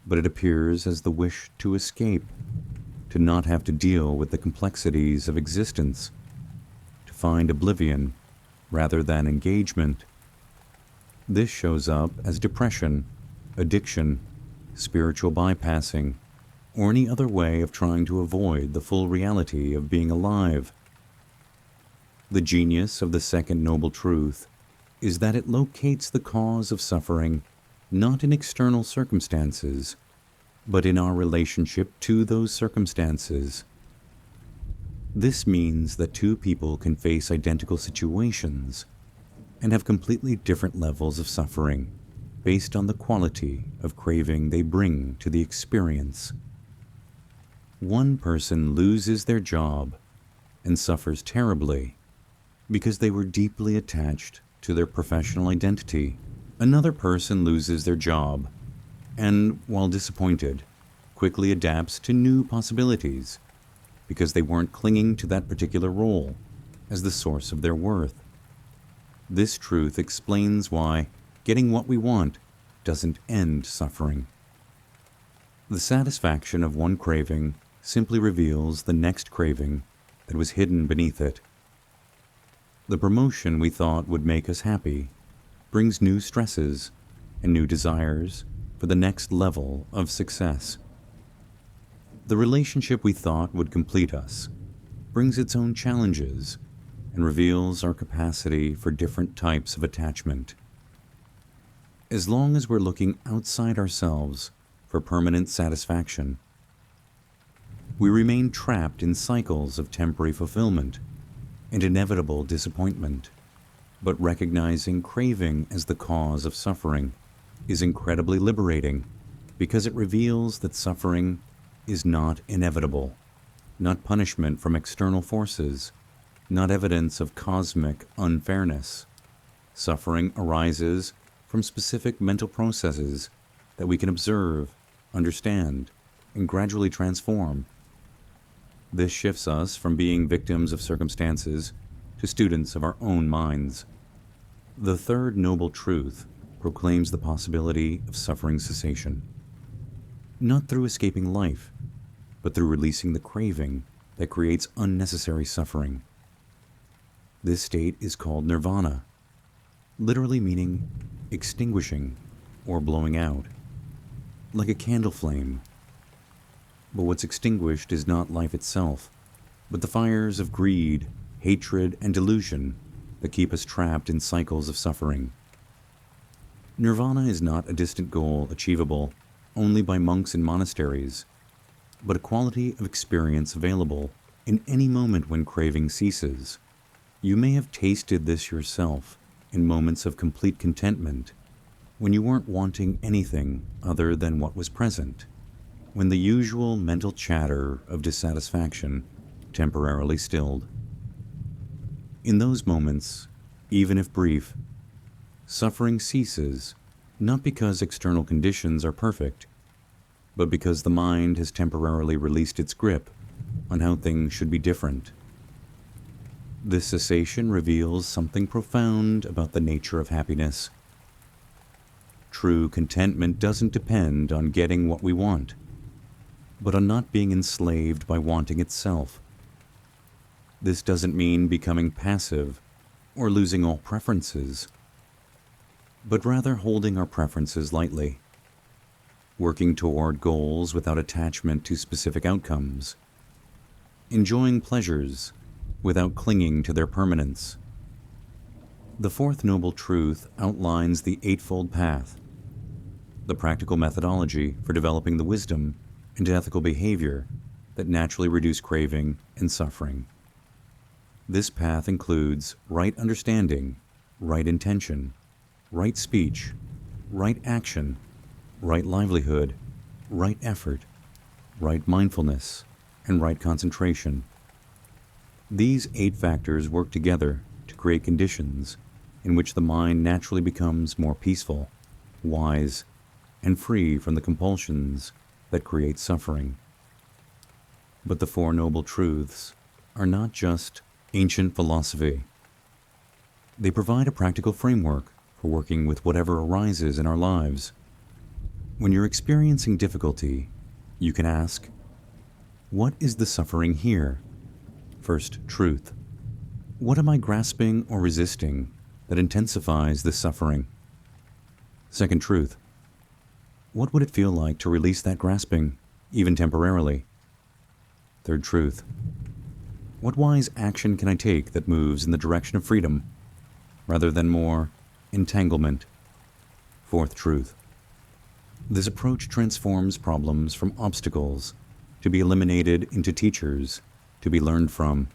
but it appears as the wish to escape, to not have to deal with the complexities of existence, to find oblivion rather than engagement. This shows up as depression, addiction, spiritual bypassing, or any other way of trying to avoid the full reality of being alive. The genius of the second noble truth is that it locates the cause of suffering not in external circumstances, but in our relationship to those circumstances. This means that two people can face identical situations and have completely different levels of suffering based on the quality of craving they bring to the experience. One person loses their job and suffers terribly because they were deeply attached to their professional identity. Another person loses their job and, while disappointed, quickly adapts to new possibilities because they weren't clinging to that particular role as the source of their worth. This truth explains why getting what we want doesn't end suffering. The satisfaction of one craving simply reveals the next craving that was hidden beneath it. The promotion we thought would make us happy brings new stresses and new desires for the next level of success. The relationship we thought would complete us brings its own challenges and reveals our capacity for different types of attachment. As long as we're looking outside ourselves for permanent satisfaction, we remain trapped in cycles of temporary fulfillment and inevitable disappointment. But recognizing craving as the cause of suffering is incredibly liberating because it reveals that suffering is not inevitable, not punishment from external forces, not evidence of cosmic unfairness. Suffering arises from specific mental processes that we can observe, understand, and gradually transform. This shifts us from being victims of circumstances to students of our own minds. The third noble truth proclaims the possibility of suffering cessation, not through escaping life, but through releasing the craving that creates unnecessary suffering. This state is called nirvana, literally meaning extinguishing or blowing out, like a candle flame. But what's extinguished is not life itself, but the fires of greed, hatred, and delusion that keep us trapped in cycles of suffering. Nirvana is not a distant goal achievable only by monks in monasteries, but a quality of experience available in any moment when craving ceases. You may have tasted this yourself in moments of complete contentment, when you weren't wanting anything other than what was present, when the usual mental chatter of dissatisfaction temporarily stilled. In those moments, even if brief, suffering ceases, not because external conditions are perfect, but because the mind has temporarily released its grip on how things should be different. This cessation reveals something profound about the nature of happiness. True contentment doesn't depend on getting what we want, but on not being enslaved by wanting itself. This doesn't mean becoming passive or losing all preferences, but rather holding our preferences lightly, working toward goals without attachment to specific outcomes, enjoying pleasures without clinging to their permanence. The fourth noble truth outlines the Eightfold Path, the practical methodology for developing the wisdom and ethical behavior that naturally reduce craving and suffering. This path includes right understanding, right intention, right speech, right action, right livelihood, right effort, right mindfulness, and right concentration. These 8 factors work together to create conditions in which the mind naturally becomes more peaceful, wise, and free from the compulsions that create suffering. But the Four Noble Truths are not just ancient philosophy. They provide a practical framework for working with whatever arises in our lives. When you're experiencing difficulty, you can ask, what is the suffering here? First truth. What am I grasping or resisting that intensifies this suffering? Second truth. What would it feel like to release that grasping, even temporarily? Third truth. What wise action can I take that moves in the direction of freedom, rather than more entanglement? Fourth truth. This approach transforms problems from obstacles to be eliminated into teachers to be learned from.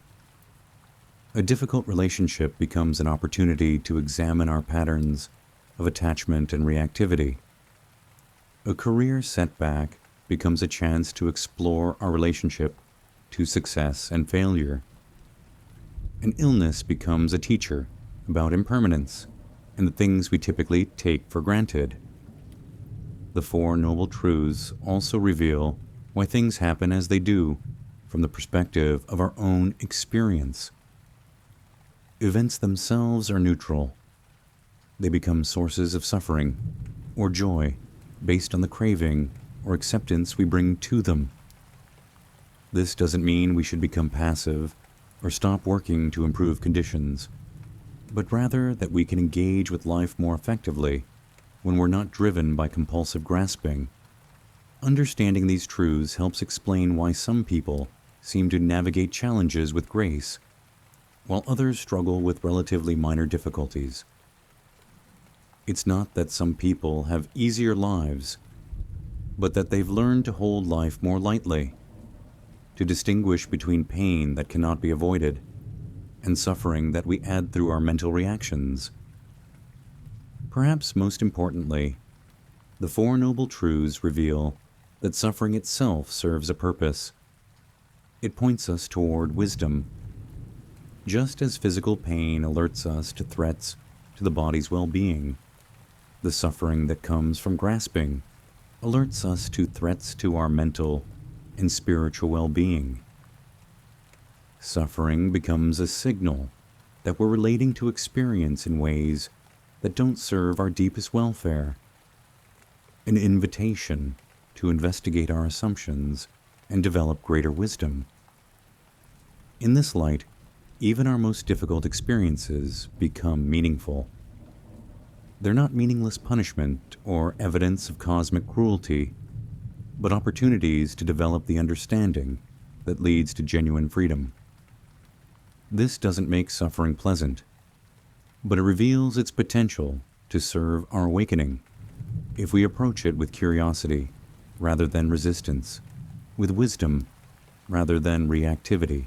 A difficult relationship becomes an opportunity to examine our patterns of attachment and reactivity. A career setback becomes a chance to explore our relationship to success and failure. An illness becomes a teacher about impermanence and the things we typically take for granted. The Four Noble Truths also reveal why things happen as they do from the perspective of our own experience. Events themselves are neutral. They become sources of suffering or joy based on the craving or acceptance we bring to them. This doesn't mean we should become passive or stop working to improve conditions, but rather that we can engage with life more effectively when we're not driven by compulsive grasping. Understanding these truths helps explain why some people seem to navigate challenges with grace, while others struggle with relatively minor difficulties. It's not that some people have easier lives, but that they've learned to hold life more lightly, to distinguish between pain that cannot be avoided and suffering that we add through our mental reactions. Perhaps most importantly, the Four Noble Truths reveal that suffering itself serves a purpose. It points us toward wisdom. Just as physical pain alerts us to threats to the body's well-being, the suffering that comes from grasping alerts us to threats to our mental and spiritual well-being. Suffering becomes a signal that we're relating to experience in ways that don't serve our deepest welfare, an invitation to investigate our assumptions and develop greater wisdom. In this light, even our most difficult experiences become meaningful. They're not meaningless punishment or evidence of cosmic cruelty, but opportunities to develop the understanding that leads to genuine freedom. This doesn't make suffering pleasant, but it reveals its potential to serve our awakening if we approach it with curiosity rather than resistance, with wisdom rather than reactivity.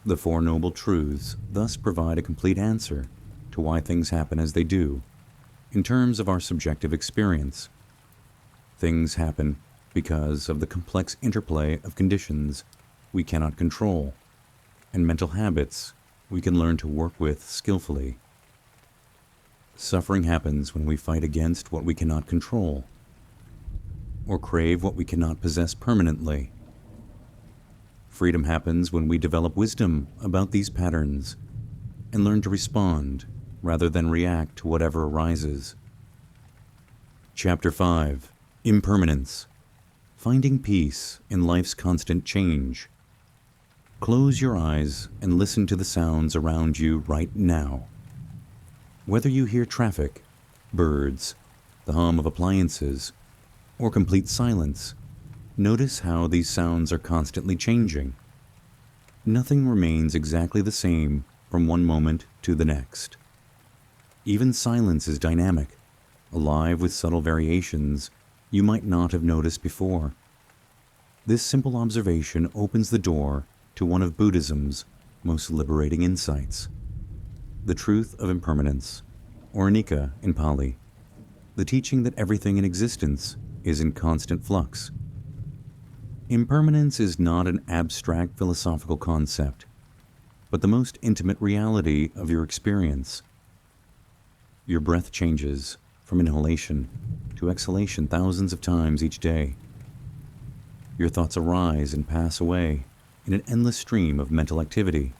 The Four Noble Truths thus provide a complete answer to why things happen as they do, in terms of our subjective experience. Things happen because of the complex interplay of conditions we cannot control, and mental habits we can learn to work with skillfully. Suffering happens when we fight against what we cannot control, or crave what we cannot possess permanently. Freedom happens when we develop wisdom about these patterns and learn to respond rather than react to whatever arises. Chapter 5. Impermanence. Finding peace in life's constant change. Close your eyes and listen to the sounds around you right now. Whether you hear traffic, birds, the hum of appliances, or complete silence, notice how these sounds are constantly changing. Nothing remains exactly the same from one moment to the next. Even silence is dynamic, alive with subtle variations you might not have noticed before. This simple observation opens the door to one of Buddhism's most liberating insights, the truth of impermanence, or anicca in Pali, the teaching that everything in existence is in constant flux. Impermanence is not an abstract philosophical concept, but the most intimate reality of your experience. Your breath changes from inhalation to exhalation thousands of times each day, Your thoughts arise and pass away in an endless stream of mental activity.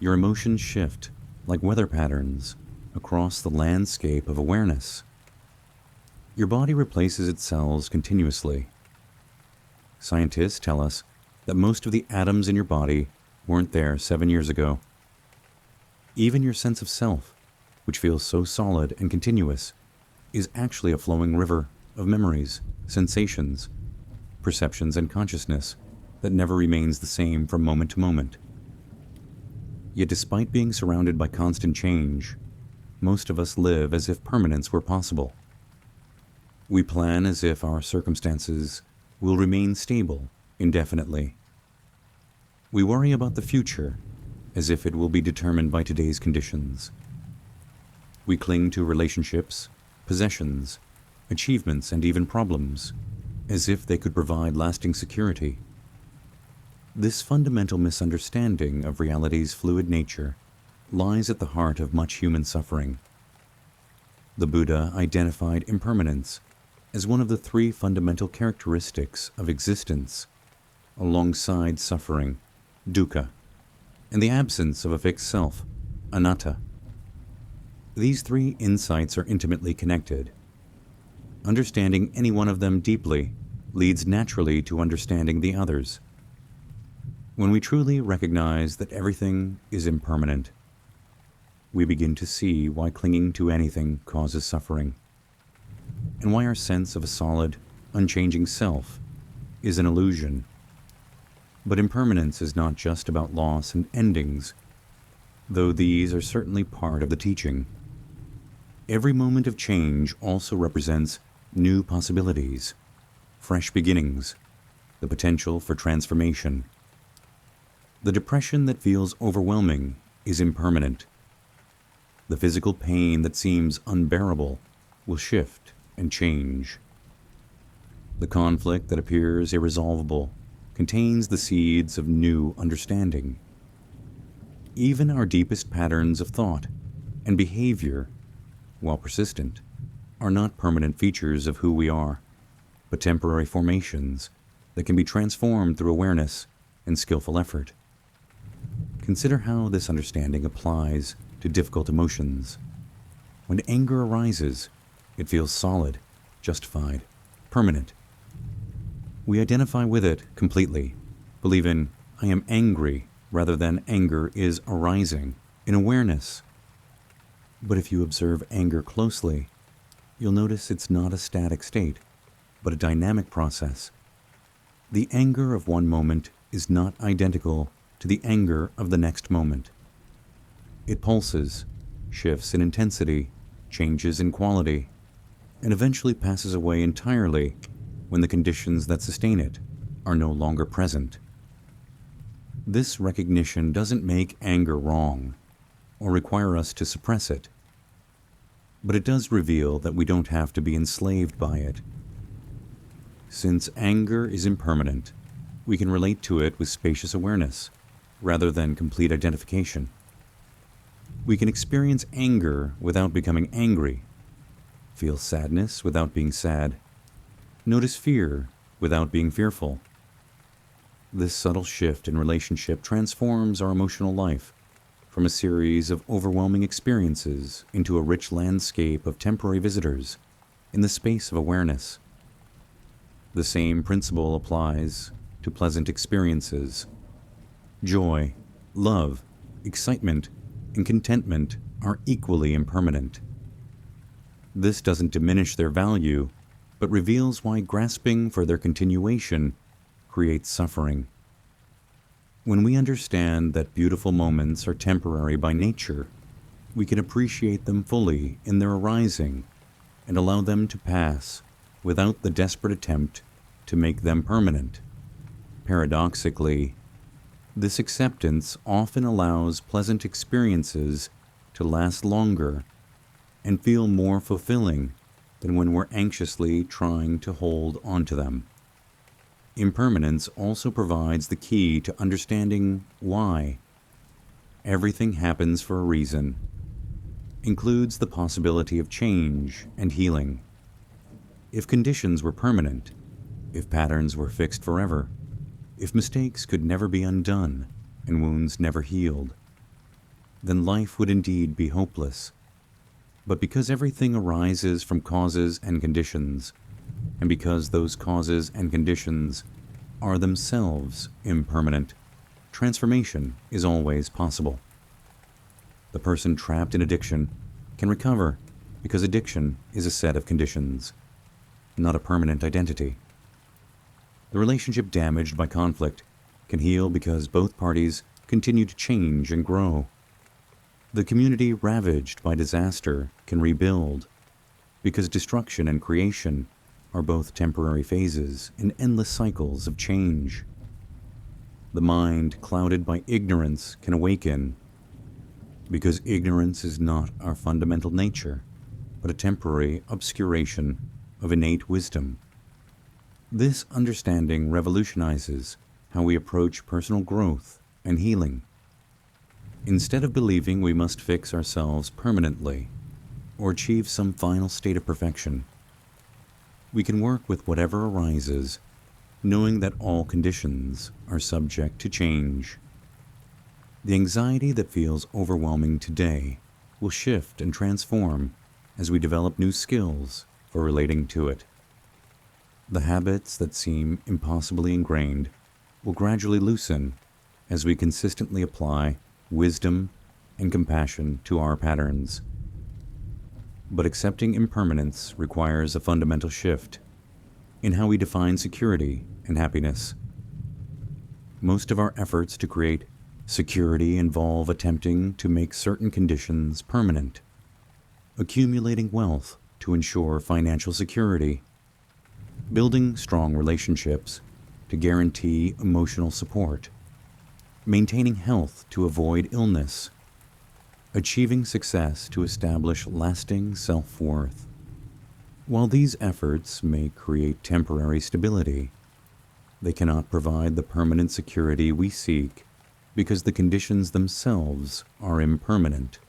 Your emotions shift like weather patterns across the landscape of awareness. Your body replaces its cells continuously. Scientists tell us that most of the atoms in your body weren't there 7 years ago. Even your sense of self, which feels so solid and continuous, is actually a flowing river of memories, sensations, perceptions, and consciousness that never remains the same from moment to moment. Yet despite being surrounded by constant change, most of us live as if permanence were possible. We plan as if our circumstances will remain stable indefinitely. We worry about the future as if it will be determined by today's conditions. We cling to relationships, possessions, achievements, and even problems as if they could provide lasting security. This fundamental misunderstanding of reality's fluid nature lies at the heart of much human suffering. The Buddha identified impermanence as one of the 3 fundamental characteristics of existence, alongside suffering, dukkha, and the absence of a fixed self, anatta. These 3 insights are intimately connected. Understanding any one of them deeply leads naturally to understanding the others. When we truly recognize that everything is impermanent, we begin to see why clinging to anything causes suffering, and why our sense of a solid, unchanging self is an illusion. But impermanence is not just about loss and endings, though these are certainly part of the teaching. Every moment of change also represents new possibilities, fresh beginnings, the potential for transformation. The depression that feels overwhelming is impermanent. The physical pain that seems unbearable will shift and change. The conflict that appears irresolvable contains the seeds of new understanding. Even our deepest patterns of thought and behavior, while persistent, are not permanent features of who we are, but temporary formations that can be transformed through awareness and skillful effort. Consider how this understanding applies to difficult emotions. When anger arises, it feels solid, justified, permanent. We identify with it completely, believe in "I am angry" rather than "anger is arising" in awareness. But if you observe anger closely, you'll notice it's not a static state, but a dynamic process. The anger of one moment is not identical to the anger of the next moment. It pulses, shifts in intensity, changes in quality, and eventually passes away entirely when the conditions that sustain it are no longer present. This recognition doesn't make anger wrong or require us to suppress it, but it does reveal that we don't have to be enslaved by it. Since anger is impermanent, we can relate to it with spacious awareness rather than complete identification. We can experience anger without becoming angry, feel sadness without being sad, notice fear without being fearful. This subtle shift in relationship transforms our emotional life from a series of overwhelming experiences into a rich landscape of temporary visitors in the space of awareness. The same principle applies to pleasant experiences. Joy, love, excitement, and contentment are equally impermanent. This doesn't diminish their value, but reveals why grasping for their continuation creates suffering. When we understand that beautiful moments are temporary by nature, we can appreciate them fully in their arising and allow them to pass without the desperate attempt to make them permanent. Paradoxically, this acceptance often allows pleasant experiences to last longer and feel more fulfilling than when we're anxiously trying to hold onto them. Impermanence also provides the key to understanding why. Everything happens for a reason, includes the possibility of change and healing. If conditions were permanent, If patterns were fixed forever, if mistakes could never be undone and wounds never healed, then life would indeed be hopeless. But because everything arises from causes and conditions, and because those causes and conditions are themselves impermanent, transformation is always possible. The person trapped in addiction can recover because addiction is a set of conditions, not a permanent identity. The relationship damaged by conflict can heal because both parties continue to change and grow. The community ravaged by disaster can rebuild because destruction and creation are both temporary phases in endless cycles of change. The mind clouded by ignorance can awaken because ignorance is not our fundamental nature, but a temporary obscuration of innate wisdom. This understanding revolutionizes how we approach personal growth and healing. Instead of believing we must fix ourselves permanently or achieve some final state of perfection, we can work with whatever arises, knowing that all conditions are subject to change. The anxiety that feels overwhelming today will shift and transform as we develop new skills for relating to it. The habits that seem impossibly ingrained will gradually loosen as we consistently apply wisdom and compassion to our patterns. But accepting impermanence requires a fundamental shift in how we define security and happiness. Most of our efforts to create security involve attempting to make certain conditions permanent, accumulating wealth to ensure financial security, building strong relationships to guarantee emotional support, maintaining health to avoid illness, achieving success to establish lasting self-worth. While these efforts may create temporary stability, they cannot provide the permanent security we seek because the conditions themselves are impermanent.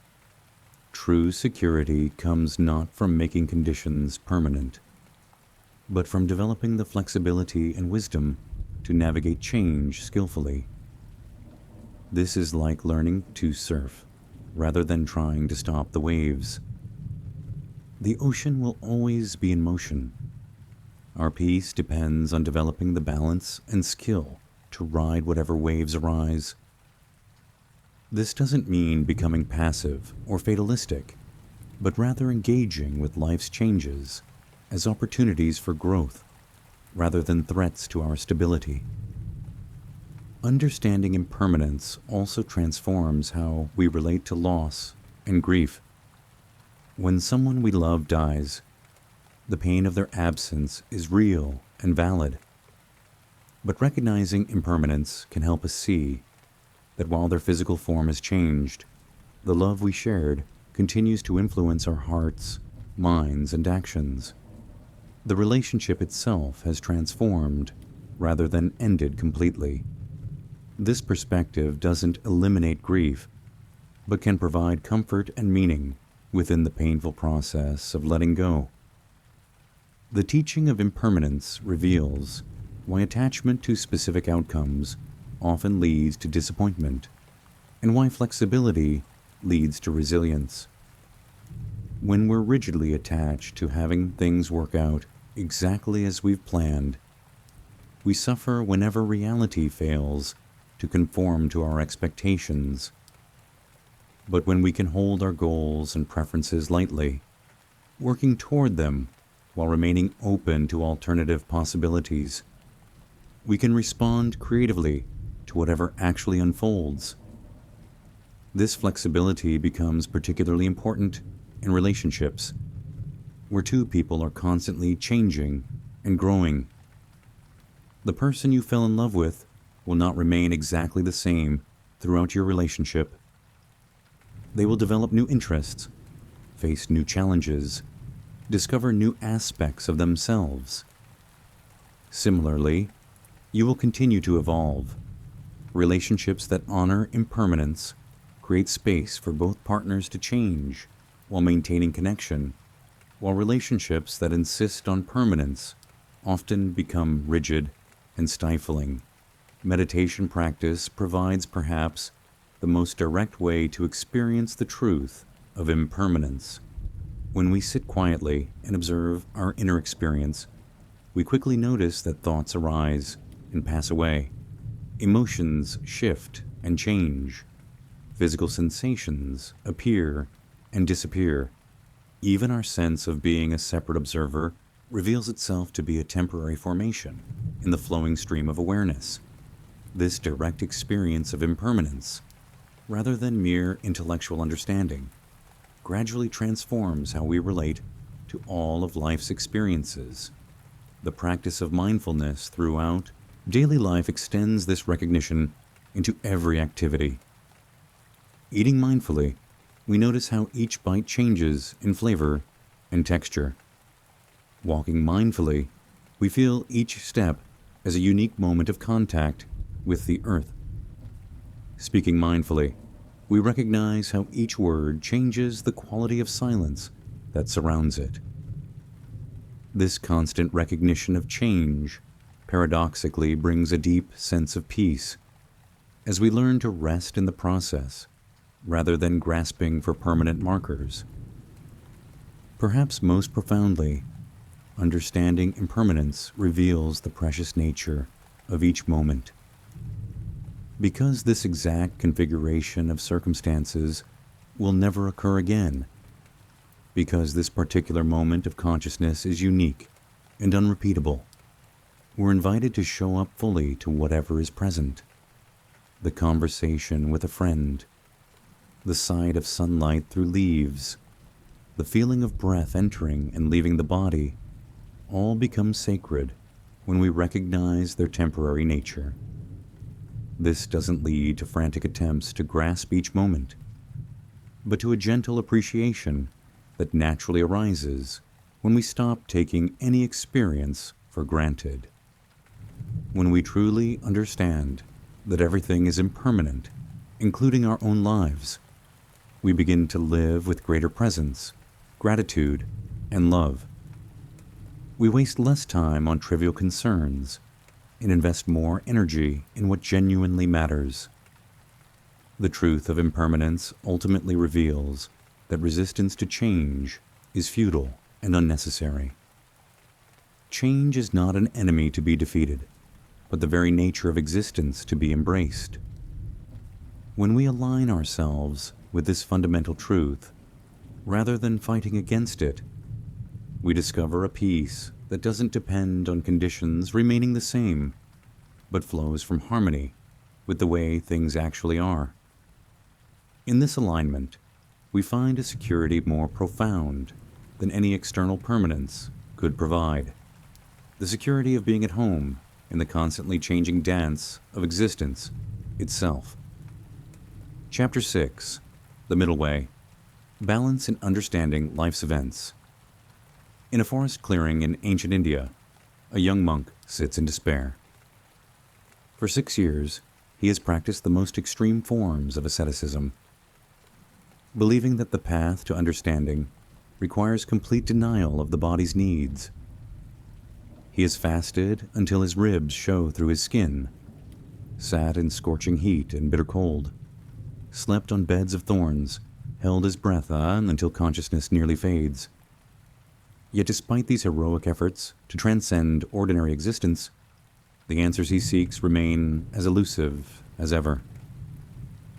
True security comes not from making conditions permanent, but from developing the flexibility and wisdom to navigate change skillfully. This is like learning to surf rather than trying to stop the waves. The ocean will always be in motion. Our peace depends on developing the balance and skill to ride whatever waves arise. This doesn't mean becoming passive or fatalistic, but rather engaging with life's changes as opportunities for growth rather than threats to our stability. Understanding impermanence also transforms how we relate to loss and grief. When someone we love dies, the pain of their absence is real and valid. But recognizing impermanence can help us see that while their physical form has changed, the love we shared continues to influence our hearts, minds, and actions. The relationship itself has transformed rather than ended completely. This perspective doesn't eliminate grief, but can provide comfort and meaning within the painful process of letting go. The teaching of impermanence reveals why attachment to specific outcomes often leads to disappointment, and why flexibility leads to resilience. When we're rigidly attached to having things work out exactly as we've planned, we suffer whenever reality fails to conform to our expectations. But when we can hold our goals and preferences lightly, working toward them while remaining open to alternative possibilities, we can respond creatively to whatever actually unfolds. This flexibility becomes particularly important in relationships, where two people are constantly changing and growing. The person you fell in love with will not remain exactly the same throughout your relationship. They will develop new interests, face new challenges, discover new aspects of themselves. Similarly, you will continue to evolve. Relationships that honor impermanence create space for both partners to change while maintaining connection, while relationships that insist on permanence often become rigid and stifling, meditation practice provides perhaps the most direct way to experience the truth of impermanence. When we sit quietly and observe our inner experience, we quickly notice that thoughts arise and pass away. Emotions shift and change. Physical sensations appear and disappear. Even our sense of being a separate observer reveals itself to be a temporary formation in the flowing stream of awareness. This direct experience of impermanence, rather than mere intellectual understanding, gradually transforms how we relate to all of life's experiences. The practice of mindfulness throughout daily life extends this recognition into every activity. Eating mindfully, we notice how each bite changes in flavor and texture. Walking mindfully, we feel each step as a unique moment of contact with the earth. Speaking mindfully, we recognize how each word changes the quality of silence that surrounds it. This constant recognition of change paradoxically brings a deep sense of peace as we learn to rest in the process rather than grasping for permanent markers. Perhaps most profoundly, understanding impermanence reveals the precious nature of each moment. Because this exact configuration of circumstances will never occur again, because this particular moment of consciousness is unique and unrepeatable, we're invited to show up fully to whatever is present. The conversation with a friend, the sight of sunlight through leaves, the feeling of breath entering and leaving the body, all become sacred when we recognize their temporary nature. This doesn't lead to frantic attempts to grasp each moment, but to a gentle appreciation that naturally arises when we stop taking any experience for granted. When we truly understand that everything is impermanent, including our own lives, we begin to live with greater presence, gratitude, and love. We waste less time on trivial concerns and invest more energy in what genuinely matters. The truth of impermanence ultimately reveals that resistance to change is futile and unnecessary. Change is not an enemy to be defeated, but the very nature of existence to be embraced. When we align ourselves with this fundamental truth, rather than fighting against it, we discover a peace that doesn't depend on conditions remaining the same, but flows from harmony with the way things actually are. In this alignment, we find a security more profound than any external permanence could provide. The security of being at home in the constantly changing dance of existence itself. Chapter 6, The Middle Way, Balance in Understanding Life's Events. In a forest clearing in ancient India, a young monk sits in despair. For 6 years, he has practiced the most extreme forms of asceticism, believing that the path to understanding requires complete denial of the body's needs. He has fasted until his ribs show through his skin, sat in scorching heat and bitter cold, slept on beds of thorns, held his breath until consciousness nearly fades. Yet despite these heroic efforts to transcend ordinary existence, the answers he seeks remain as elusive as ever.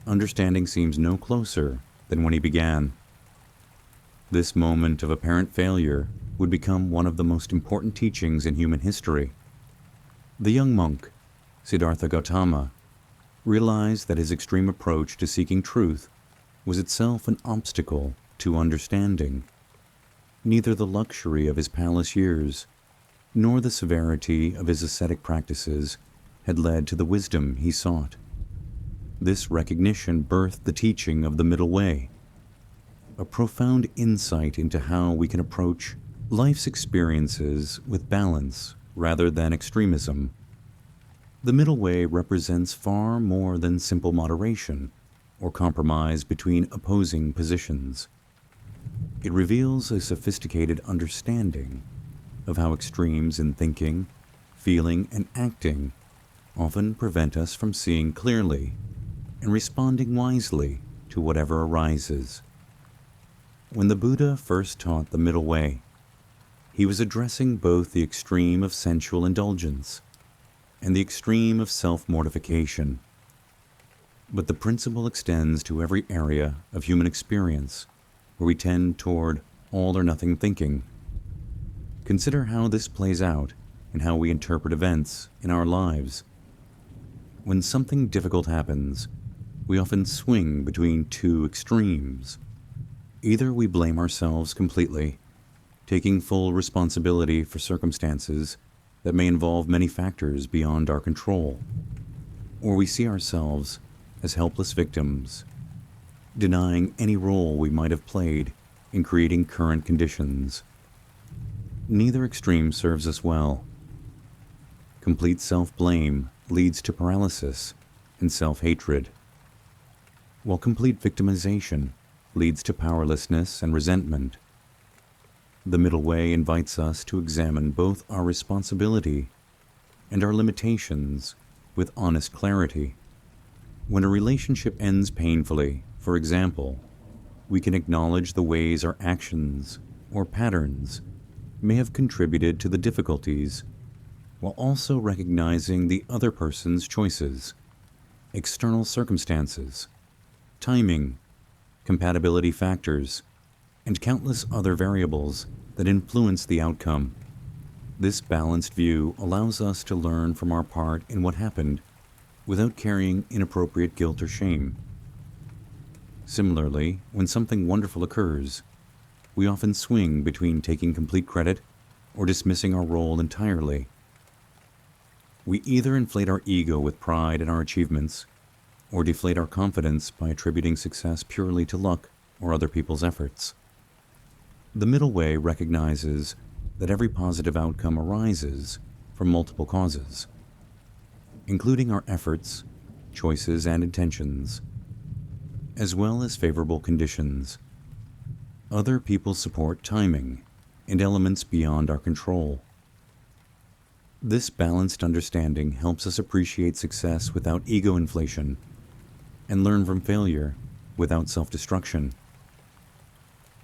Understanding seems no closer than when he began. This moment of apparent failure would become one of the most important teachings in human history. The young monk, Siddhartha Gautama, realized that his extreme approach to seeking truth was itself an obstacle to understanding. Neither the luxury of his palace years nor the severity of his ascetic practices had led to the wisdom he sought. This recognition birthed the teaching of the Middle Way, a profound insight into how we can approach life's experiences with balance rather than extremism. The Middle Way represents far more than simple moderation or compromise between opposing positions. It reveals a sophisticated understanding of how extremes in thinking, feeling, and acting often prevent us from seeing clearly and responding wisely to whatever arises. When the Buddha first taught the middle way, he was addressing both the extreme of sensual indulgence and the extreme of self-mortification. But the principle extends to every area of human experience where we tend toward all or nothing thinking. Consider how this plays out in how we interpret events in our lives. When something difficult happens, we often swing between two extremes. Either we blame ourselves completely, taking full responsibility for circumstances that may involve many factors beyond our control, or we see ourselves as helpless victims, denying any role we might have played in creating current conditions. Neither extreme serves us well. Complete self-blame leads to paralysis and self-hatred, while complete victimization leads to powerlessness and resentment. The middle way invites us to examine both our responsibility and our limitations with honest clarity. When a relationship ends painfully, for example, we can acknowledge the ways our actions or patterns may have contributed to the difficulties, while also recognizing the other person's choices, external circumstances, timing, compatibility factors, and countless other variables that influence the outcome. This balanced view allows us to learn from our part in what happened without carrying inappropriate guilt or shame. Similarly, when something wonderful occurs, we often swing between taking complete credit or dismissing our role entirely. We either inflate our ego with pride in our achievements or deflate our confidence by attributing success purely to luck or other people's efforts. The middle way recognizes that every positive outcome arises from multiple causes, including our efforts, choices, and intentions, as well as favorable conditions. Other people's support, timing, and elements beyond our control. This balanced understanding helps us appreciate success without ego inflation and learn from failure without self-destruction.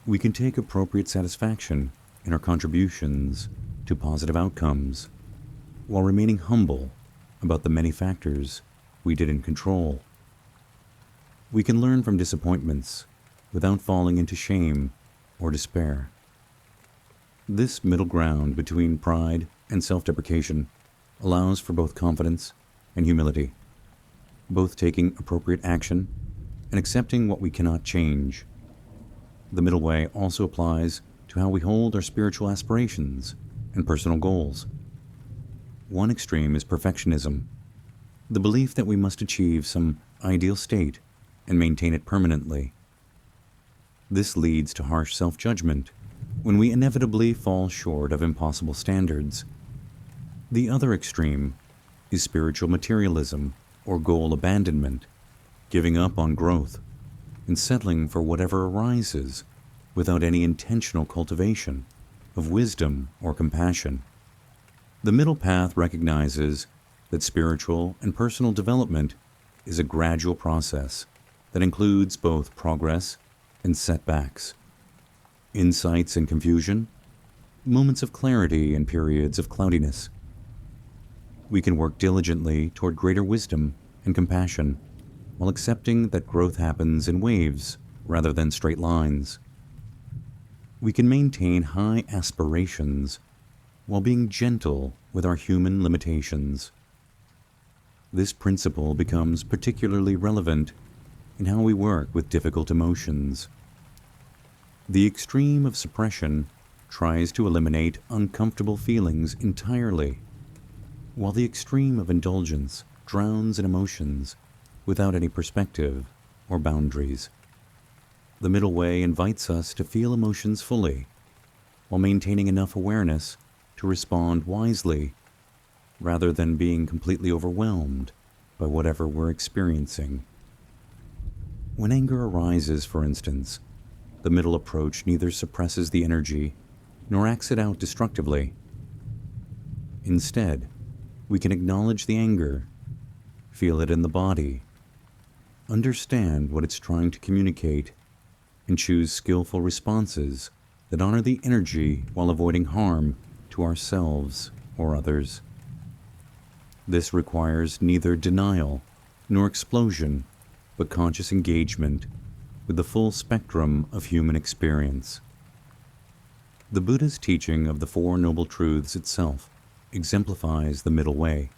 We can take appropriate satisfaction in our contributions to positive outcomes while remaining humble about the many factors we didn't control. We can learn from disappointments without falling into shame or despair. This middle ground between pride and self-deprecation allows for both confidence and humility, both taking appropriate action and accepting what we cannot change. The middle way also applies to how we hold our spiritual aspirations and personal goals. One extreme is perfectionism, the belief that we must achieve some ideal state and maintain it permanently. This leads to harsh self-judgment when we inevitably fall short of impossible standards. The other extreme is spiritual materialism or goal abandonment, giving up on growth and settling for whatever arises without any intentional cultivation of wisdom or compassion. The middle path recognizes that spiritual and personal development is a gradual process that includes both progress and setbacks, insights and confusion, moments of clarity and periods of cloudiness. We can work diligently toward greater wisdom and compassion while accepting that growth happens in waves rather than straight lines. We can maintain high aspirations while being gentle with our human limitations. This principle becomes particularly relevant in how we work with difficult emotions. The extreme of suppression tries to eliminate uncomfortable feelings entirely, while the extreme of indulgence drowns in emotions without any perspective or boundaries. The middle way invites us to feel emotions fully, while maintaining enough awareness to respond wisely, rather than being completely overwhelmed by whatever we're experiencing. When anger arises, for instance, the middle approach neither suppresses the energy nor acts it out destructively. Instead, we can acknowledge the anger, feel it in the body, understand what it's trying to communicate, and choose skillful responses that honor the energy while avoiding harm to ourselves or others. This requires neither denial nor explosion, but conscious engagement with the full spectrum of human experience. The Buddha's teaching of the Four Noble Truths itself exemplifies the middle way.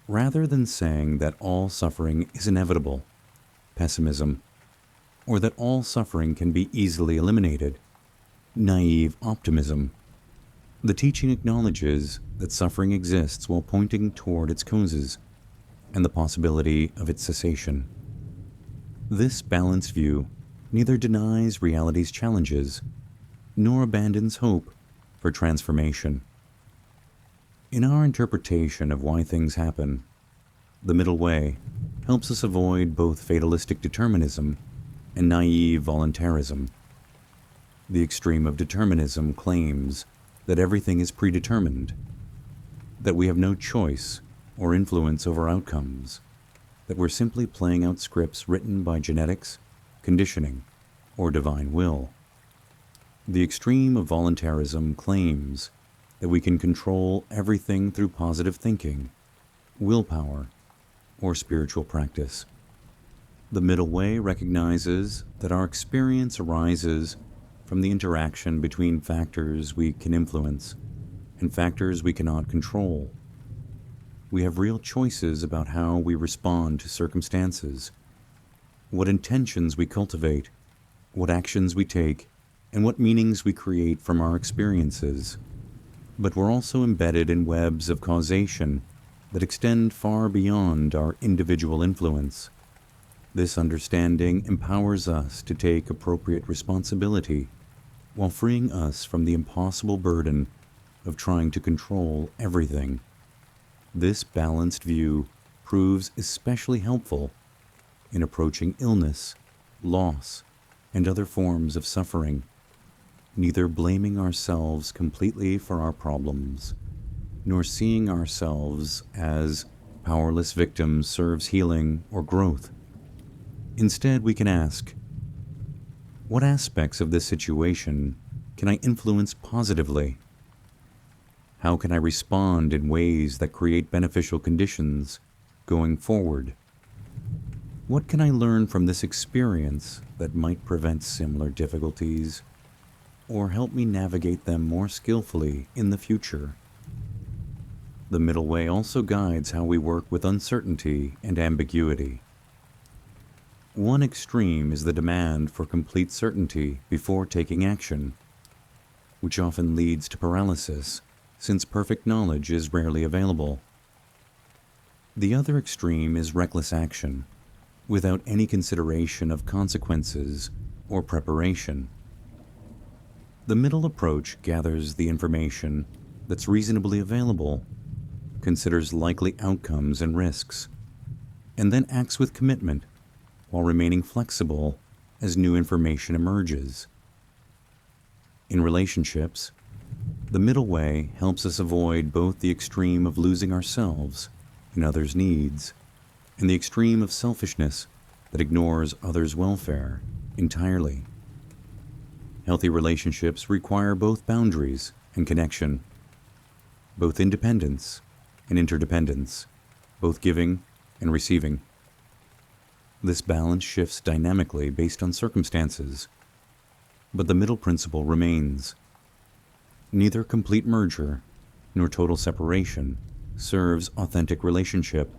Rather than saying that all suffering is inevitable, pessimism, or that all suffering can be easily eliminated, naive optimism, the teaching acknowledges that suffering exists while pointing toward its causes and the possibility of its cessation. This balanced view neither denies reality's challenges nor abandons hope for transformation. In our interpretation of why things happen, the middle way helps us avoid both fatalistic determinism and naive voluntarism. The extreme of determinism claims that everything is predetermined, that we have no choice or influence over outcomes, that we're simply playing out scripts written by genetics, conditioning, or divine will. The extreme of voluntarism claims that we can control everything through positive thinking, willpower, or spiritual practice. The middle way recognizes that our experience arises from the interaction between factors we can influence and factors we cannot control. We have real choices about how we respond to circumstances, what intentions we cultivate, what actions we take, and what meanings we create from our experiences. But we're also embedded in webs of causation that extend far beyond our individual influence. This understanding empowers us to take appropriate responsibility while freeing us from the impossible burden of trying to control everything. This balanced view proves especially helpful in approaching illness, loss, and other forms of suffering, neither blaming ourselves completely for our problems, nor seeing ourselves as powerless victims serves healing or growth. Instead, we can ask, what aspects of this situation can I influence positively? How can I respond in ways that create beneficial conditions going forward? What can I learn from this experience that might prevent similar difficulties or help me navigate them more skillfully in the future? The middle way also guides how we work with uncertainty and ambiguity. One extreme is the demand for complete certainty before taking action, which often leads to paralysis, since perfect knowledge is rarely available. The other extreme is reckless action, without any consideration of consequences or preparation. The middle approach gathers the information that's reasonably available, considers likely outcomes and risks, and then acts with commitment while remaining flexible as new information emerges. In relationships, the middle way helps us avoid both the extreme of losing ourselves in others' needs and the extreme of selfishness that ignores others' welfare entirely. Healthy relationships require both boundaries and connection, both independence and interdependence, both giving and receiving. This balance shifts dynamically based on circumstances, but the middle principle remains. Neither complete merger nor total separation serves authentic relationship.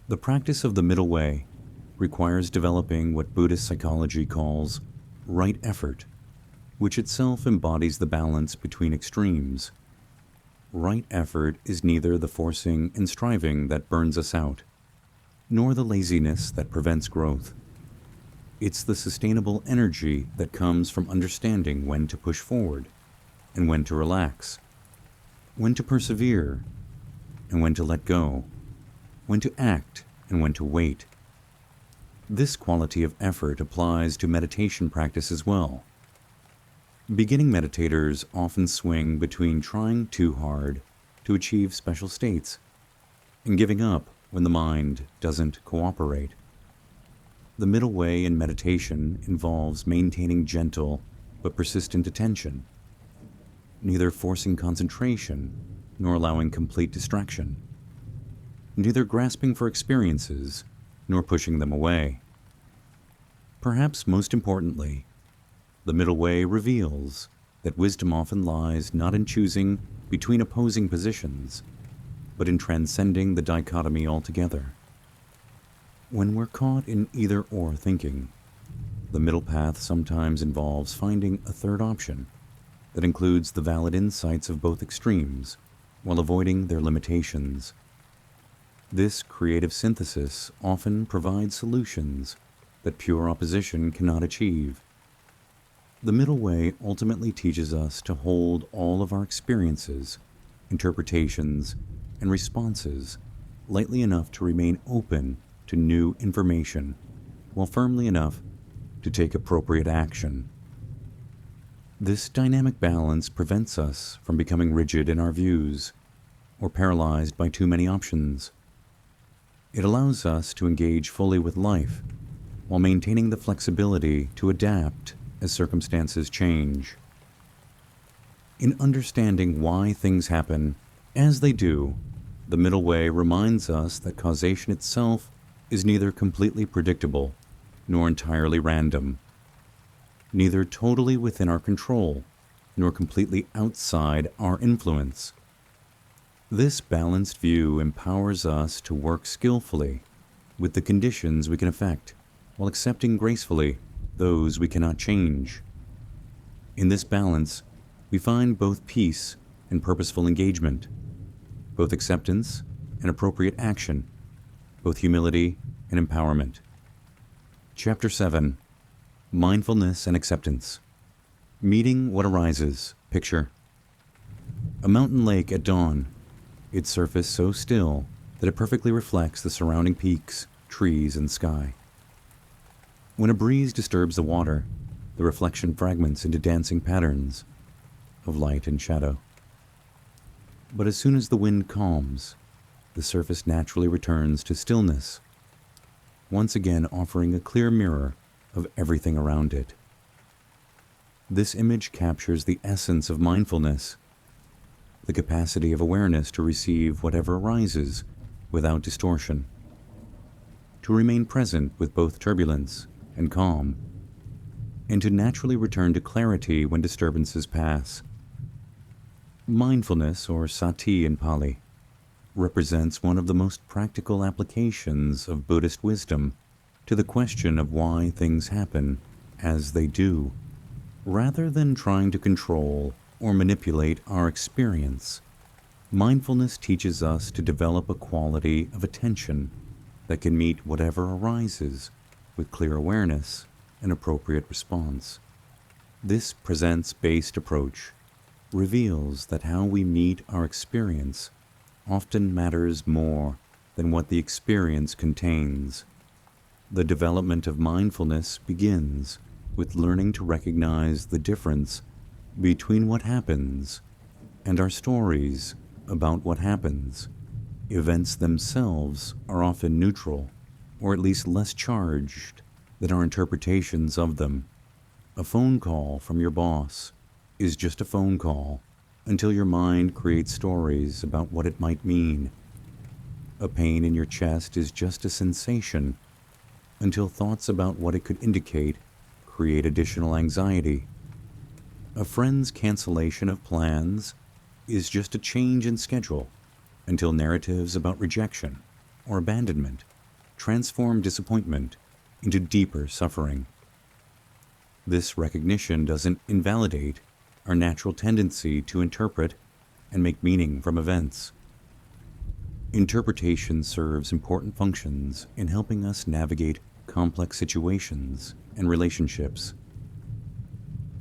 The practice of the middle way requires developing what Buddhist psychology calls right effort, which itself embodies the balance between extremes. Right effort is neither the forcing and striving that burns us out, nor the laziness that prevents growth. It's the sustainable energy that comes from understanding when to push forward and when to relax, when to persevere and when to let go, when to act and when to wait. This quality of effort applies to meditation practice as well. Beginning meditators often swing between trying too hard to achieve special states and giving up when the mind doesn't cooperate. The middle way in meditation involves maintaining gentle but persistent attention, neither forcing concentration nor allowing complete distraction, neither grasping for experiences nor pushing them away. Perhaps most importantly, the middle way reveals that wisdom often lies not in choosing between opposing positions, but in transcending the dichotomy altogether. When we're caught in either-or thinking, the middle path sometimes involves finding a third option that includes the valid insights of both extremes while avoiding their limitations. This creative synthesis often provides solutions that pure opposition cannot achieve. The middle way ultimately teaches us to hold all of our experiences, interpretations, and responses lightly enough to remain open to new information, while firmly enough to take appropriate action. This dynamic balance prevents us from becoming rigid in our views or paralyzed by too many options. It allows us to engage fully with life while maintaining the flexibility to adapt as circumstances change. In understanding why things happen as they do, the middle way reminds us that causation itself is neither completely predictable nor entirely random, neither totally within our control nor completely outside our influence. This balanced view empowers us to work skillfully with the conditions we can affect, while accepting gracefully those we cannot change. In this balance, we find both peace and purposeful engagement, both acceptance and appropriate action, both humility and empowerment. Chapter 7. Mindfulness and Acceptance. Meeting what arises. Picture. A mountain lake at dawn, its surface so still that it perfectly reflects the surrounding peaks, trees, and sky. When a breeze disturbs the water, the reflection fragments into dancing patterns of light and shadow. But as soon as the wind calms, the surface naturally returns to stillness, once again offering a clear mirror of everything around it. This image captures the essence of mindfulness, the capacity of awareness to receive whatever arises without distortion, to remain present with both turbulence and calm, and to naturally return to clarity when disturbances pass. Mindfulness, or sati in Pali, represents one of the most practical applications of Buddhist wisdom to the question of why things happen as they do. Rather than trying to control or manipulate our experience, mindfulness teaches us to develop a quality of attention that can meet whatever arises with clear awareness and appropriate response. This presence-based approach reveals that how we meet our experience often matters more than what the experience contains. The development of mindfulness begins with learning to recognize the difference between what happens and our stories about what happens. Events themselves are often neutral, or at least less charged than our interpretations of them. A phone call from your boss is just a phone call until your mind creates stories about what it might mean. A pain in your chest is just a sensation until thoughts about what it could indicate create additional anxiety. A friend's cancellation of plans is just a change in schedule until narratives about rejection or abandonment transform disappointment into deeper suffering. This recognition doesn't invalidate our natural tendency to interpret and make meaning from events. Interpretation serves important functions in helping us navigate complex situations and relationships.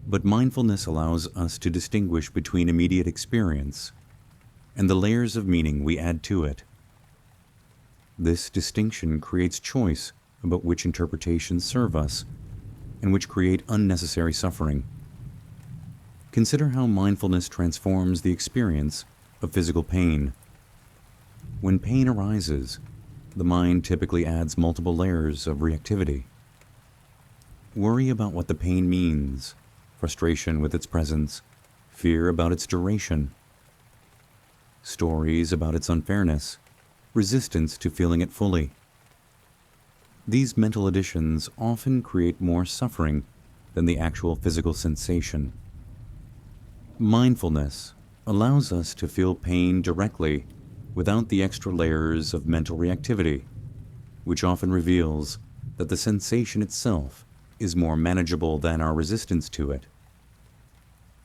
But mindfulness allows us to distinguish between immediate experience and the layers of meaning we add to it. This distinction creates choice about which interpretations serve us and which create unnecessary suffering. Consider how mindfulness transforms the experience of physical pain. When pain arises, the mind typically adds multiple layers of reactivity. Worry about what the pain means, frustration with its presence, fear about its duration, stories about its unfairness, resistance to feeling it fully. These mental additions often create more suffering than the actual physical sensation. Mindfulness allows us to feel pain directly without the extra layers of mental reactivity, which often reveals that the sensation itself is more manageable than our resistance to it.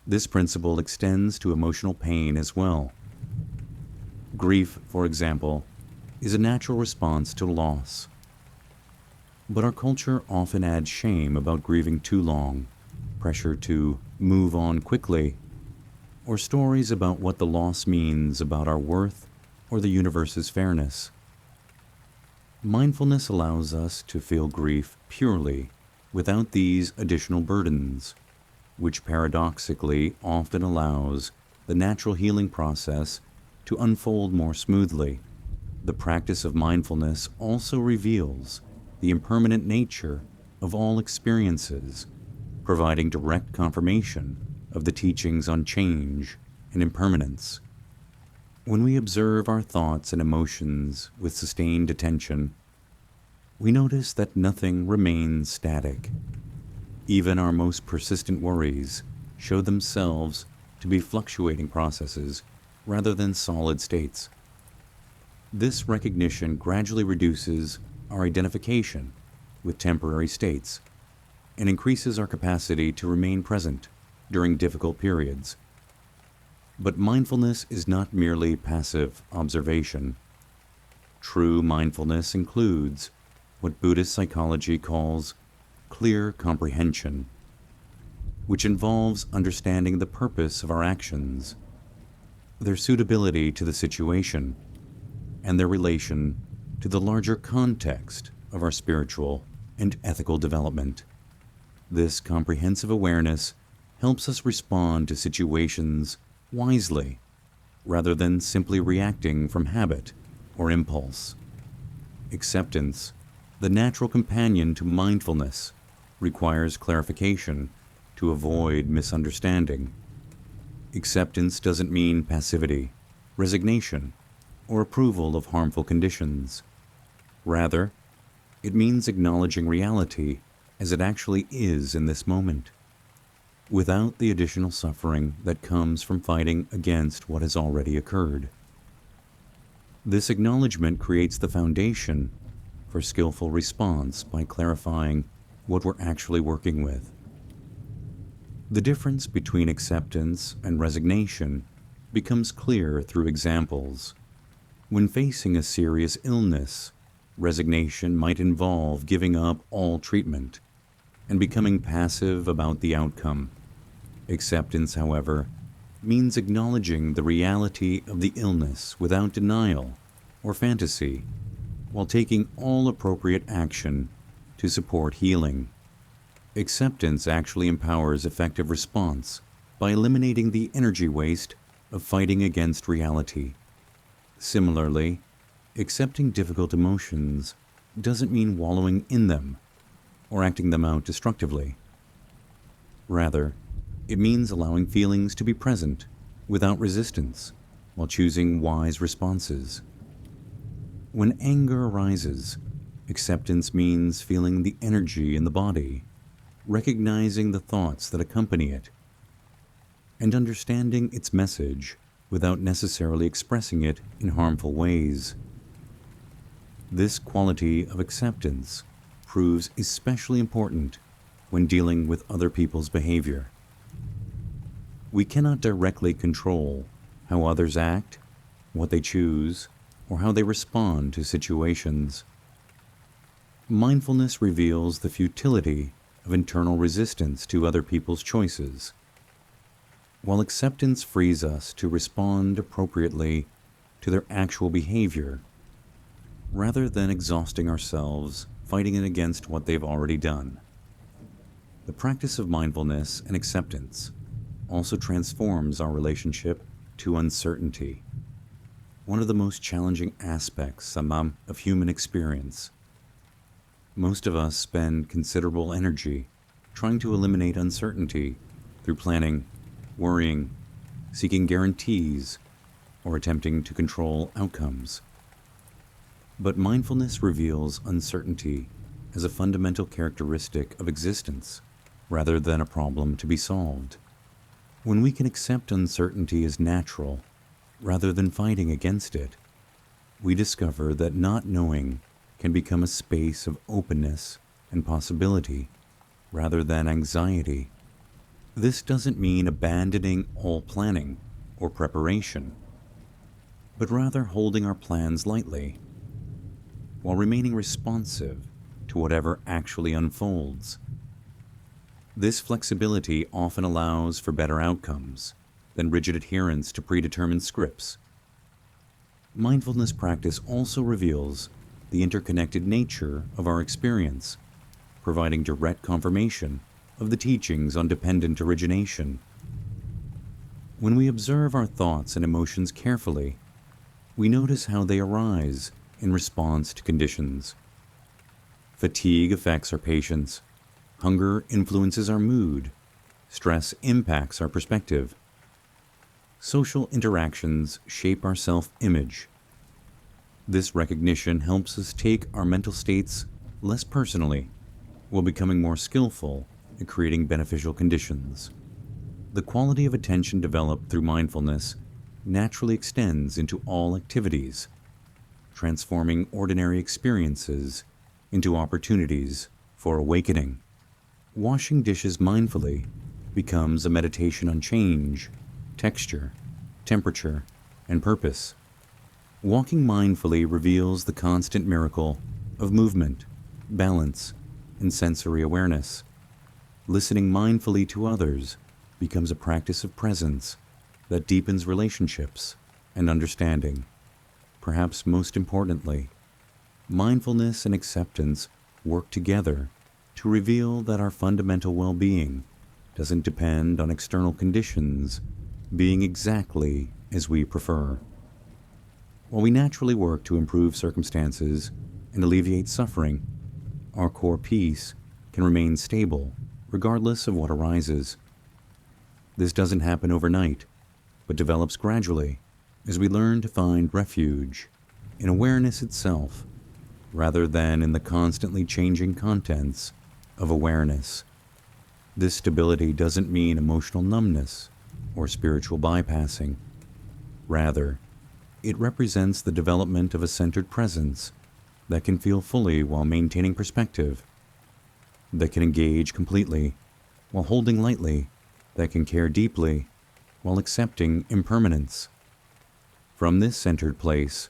This principle extends to emotional pain as well. Grief, for example, is a natural response to loss. But our culture often adds shame about grieving too long, pressure to move on quickly, or stories about what the loss means about our worth or the universe's fairness. Mindfulness allows us to feel grief purely without these additional burdens, which paradoxically often allows the natural healing process to unfold more smoothly. The practice of mindfulness also reveals the impermanent nature of all experiences, providing direct confirmation of the teachings on change and impermanence. When we observe our thoughts and emotions with sustained attention, we notice that nothing remains static. Even our most persistent worries show themselves to be fluctuating processes rather than solid states. This recognition gradually reduces our identification with temporary states and increases our capacity to remain present during difficult periods. But mindfulness is not merely passive observation. True mindfulness includes what Buddhist psychology calls clear comprehension, which involves understanding the purpose of our actions, their suitability to the situation, and their relation to the larger context of our spiritual and ethical development. This comprehensive awareness helps us respond to situations wisely, rather than simply reacting from habit or impulse. Acceptance, the natural companion to mindfulness, requires clarification to avoid misunderstanding. Acceptance doesn't mean passivity, resignation, or approval of harmful conditions. Rather, it means acknowledging reality as it actually is in this moment, without the additional suffering that comes from fighting against what has already occurred. This acknowledgement creates the foundation for skillful response by clarifying what we're actually working with. The difference between acceptance and resignation becomes clear through examples. When facing a serious illness, resignation might involve giving up all treatment and becoming passive about the outcome. Acceptance, however, means acknowledging the reality of the illness without denial or fantasy, while taking all appropriate action to support healing. Acceptance actually empowers effective response by eliminating the energy waste of fighting against reality. Similarly, accepting difficult emotions doesn't mean wallowing in them or acting them out destructively. Rather, it means allowing feelings to be present without resistance while choosing wise responses. When anger arises, acceptance means feeling the energy in the body, recognizing the thoughts that accompany it, and understanding its message without necessarily expressing it in harmful ways. This quality of acceptance proves especially important when dealing with other people's behavior. We cannot directly control how others act, what they choose, or how they respond to situations. Mindfulness reveals the futility of internal resistance to other people's choices, while acceptance frees us to respond appropriately to their actual behavior, rather than exhausting ourselves fighting it against what they've already done. The practice of mindfulness and acceptance also transforms our relationship to uncertainty, one of the most challenging aspects of human experience. Most of us spend considerable energy trying to eliminate uncertainty through planning, worrying, seeking guarantees, or attempting to control outcomes. But mindfulness reveals uncertainty as a fundamental characteristic of existence, rather than a problem to be solved. When we can accept uncertainty as natural, rather than fighting against it, we discover that not knowing can become a space of openness and possibility, rather than anxiety. This doesn't mean abandoning all planning or preparation, but rather holding our plans lightly, while remaining responsive to whatever actually unfolds. This flexibility often allows for better outcomes than rigid adherence to predetermined scripts. Mindfulness practice also reveals the interconnected nature of our experience, providing direct confirmation of the teachings on dependent origination. When we observe our thoughts and emotions carefully, we notice how they arise in response to conditions. Fatigue affects our patience, hunger influences our mood, stress impacts our perspective. Social interactions shape our self-image. This recognition helps us take our mental states less personally, while becoming more skillful at creating beneficial conditions. The quality of attention developed through mindfulness naturally extends into all activities, transforming ordinary experiences into opportunities for awakening. Washing dishes mindfully becomes a meditation on change, texture, temperature, and purpose. Walking mindfully reveals the constant miracle of movement, balance, and sensory awareness. Listening mindfully to others becomes a practice of presence that deepens relationships and understanding. Perhaps most importantly, mindfulness and acceptance work together to reveal that our fundamental well-being doesn't depend on external conditions being exactly as we prefer. While we naturally work to improve circumstances and alleviate suffering, our core peace can remain stable regardless of what arises. This doesn't happen overnight, but develops gradually as we learn to find refuge in awareness itself, rather than in the constantly changing contents of awareness. This stability doesn't mean emotional numbness or spiritual bypassing. Rather, it represents the development of a centered presence that can feel fully while maintaining perspective, that can engage completely while holding lightly, that can care deeply while accepting impermanence. From this centered place,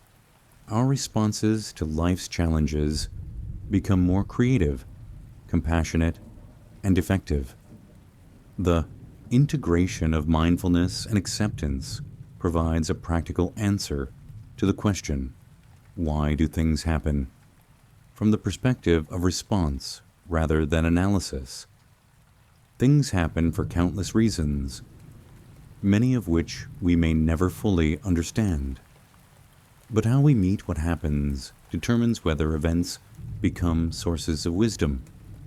our responses to life's challenges become more creative, compassionate, and effective. The integration of mindfulness and acceptance provides a practical answer to the question, why do things happen? From the perspective of response rather than analysis. Things happen for countless reasons, many of which we may never fully understand. But how we meet what happens determines whether events become sources of wisdom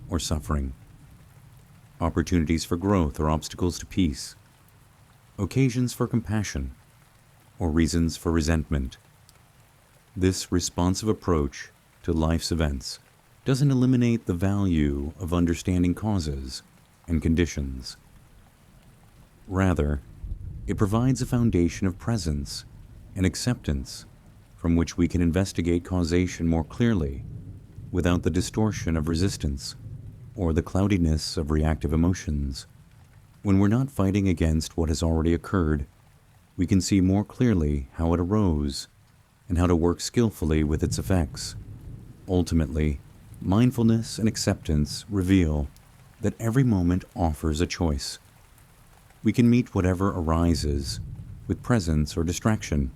or suffering, opportunities for growth or obstacles to peace, occasions for compassion or reasons for resentment. This responsive approach to life's events doesn't eliminate the value of understanding causes and conditions. Rather, it provides a foundation of presence and acceptance from which we can investigate causation more clearly without the distortion of resistance or the cloudiness of reactive emotions. When we're not fighting against what has already occurred, we can see more clearly how it arose and how to work skillfully with its effects. Ultimately, mindfulness and acceptance reveal that every moment offers a choice. We can meet whatever arises with presence or distraction,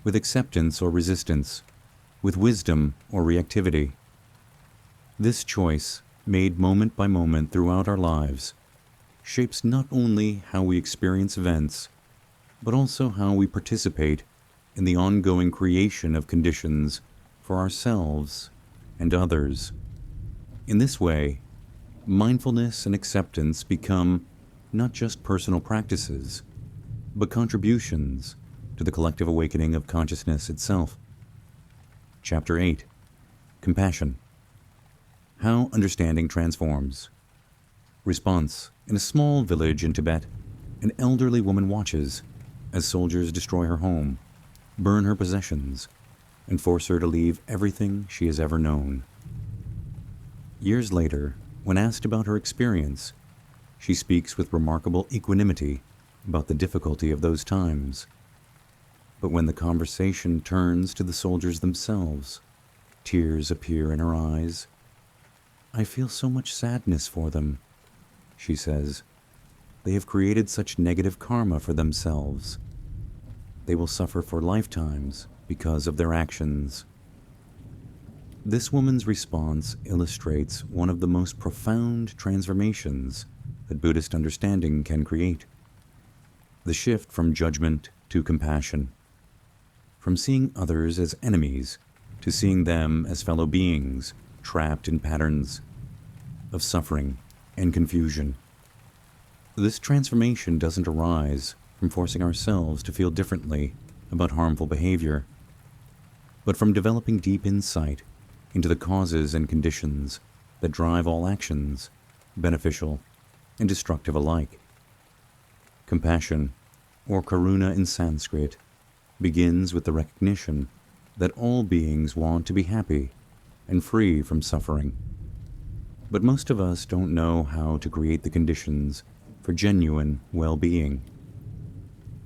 with acceptance or resistance, with wisdom or reactivity. This choice, made moment by moment throughout our lives, shapes not only how we experience events, but also how we participate in the ongoing creation of conditions for ourselves and others. In this way, mindfulness and acceptance become not just personal practices, but contributions to the collective awakening of consciousness itself. Chapter 8. Compassion. How understanding transforms. Response. In a small village in Tibet, an elderly woman watches as soldiers destroy her home, burn her possessions, and force her to leave everything she has ever known. Years later, when asked about her experience, she speaks with remarkable equanimity about the difficulty of those times. But when the conversation turns to the soldiers themselves, tears appear in her eyes. "I feel so much sadness for them," she says. "They have created such negative karma for themselves. They will suffer for lifetimes because of their actions." This woman's response illustrates one of the most profound transformations that Buddhist understanding can create. The shift from judgment to compassion, from seeing others as enemies to seeing them as fellow beings trapped in patterns of suffering and confusion. This transformation doesn't arise from forcing ourselves to feel differently about harmful behavior, but from developing deep insight into the causes and conditions that drive all actions, beneficial and destructive alike. Compassion, or karuna in Sanskrit, begins with the recognition that all beings want to be happy and free from suffering. But most of us don't know how to create the conditions for genuine well-being.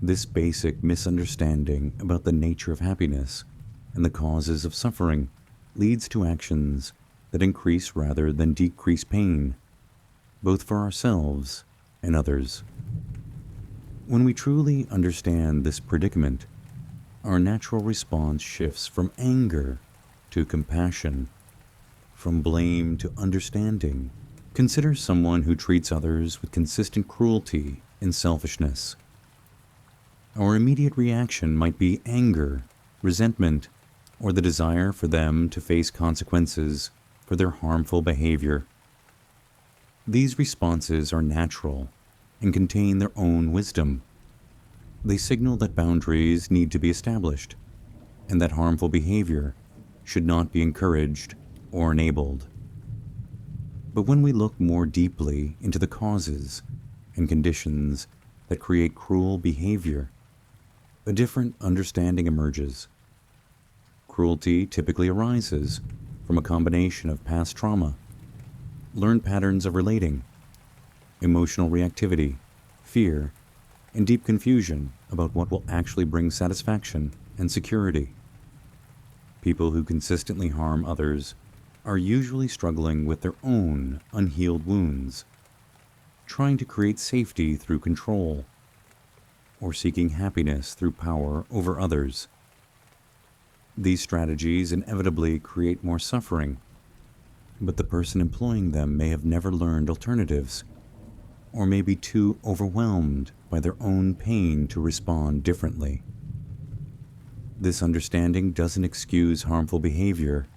This basic misunderstanding about the nature of happiness and the causes of suffering leads to actions that increase rather than decrease pain, both for ourselves and others. When we truly understand this predicament, our natural response shifts from anger to compassion, from blame to understanding. Consider someone who treats others with consistent cruelty and selfishness. Our immediate reaction might be anger, resentment, or the desire for them to face consequences for their harmful behavior. These responses are natural and contain their own wisdom. They signal that boundaries need to be established and that harmful behavior should not be encouraged or enabled. But when we look more deeply into the causes and conditions that create cruel behavior, a different understanding emerges. Cruelty typically arises from a combination of past trauma, learned patterns of relating, emotional reactivity, fear, and deep confusion about what will actually bring satisfaction and security. People who consistently harm others are usually struggling with their own unhealed wounds, trying to create safety through control, or seeking happiness through power over others. These strategies inevitably create more suffering, but the person employing them may have never learned alternatives, or may be too overwhelmed by their own pain to respond differently. This understanding doesn't excuse harmful behavior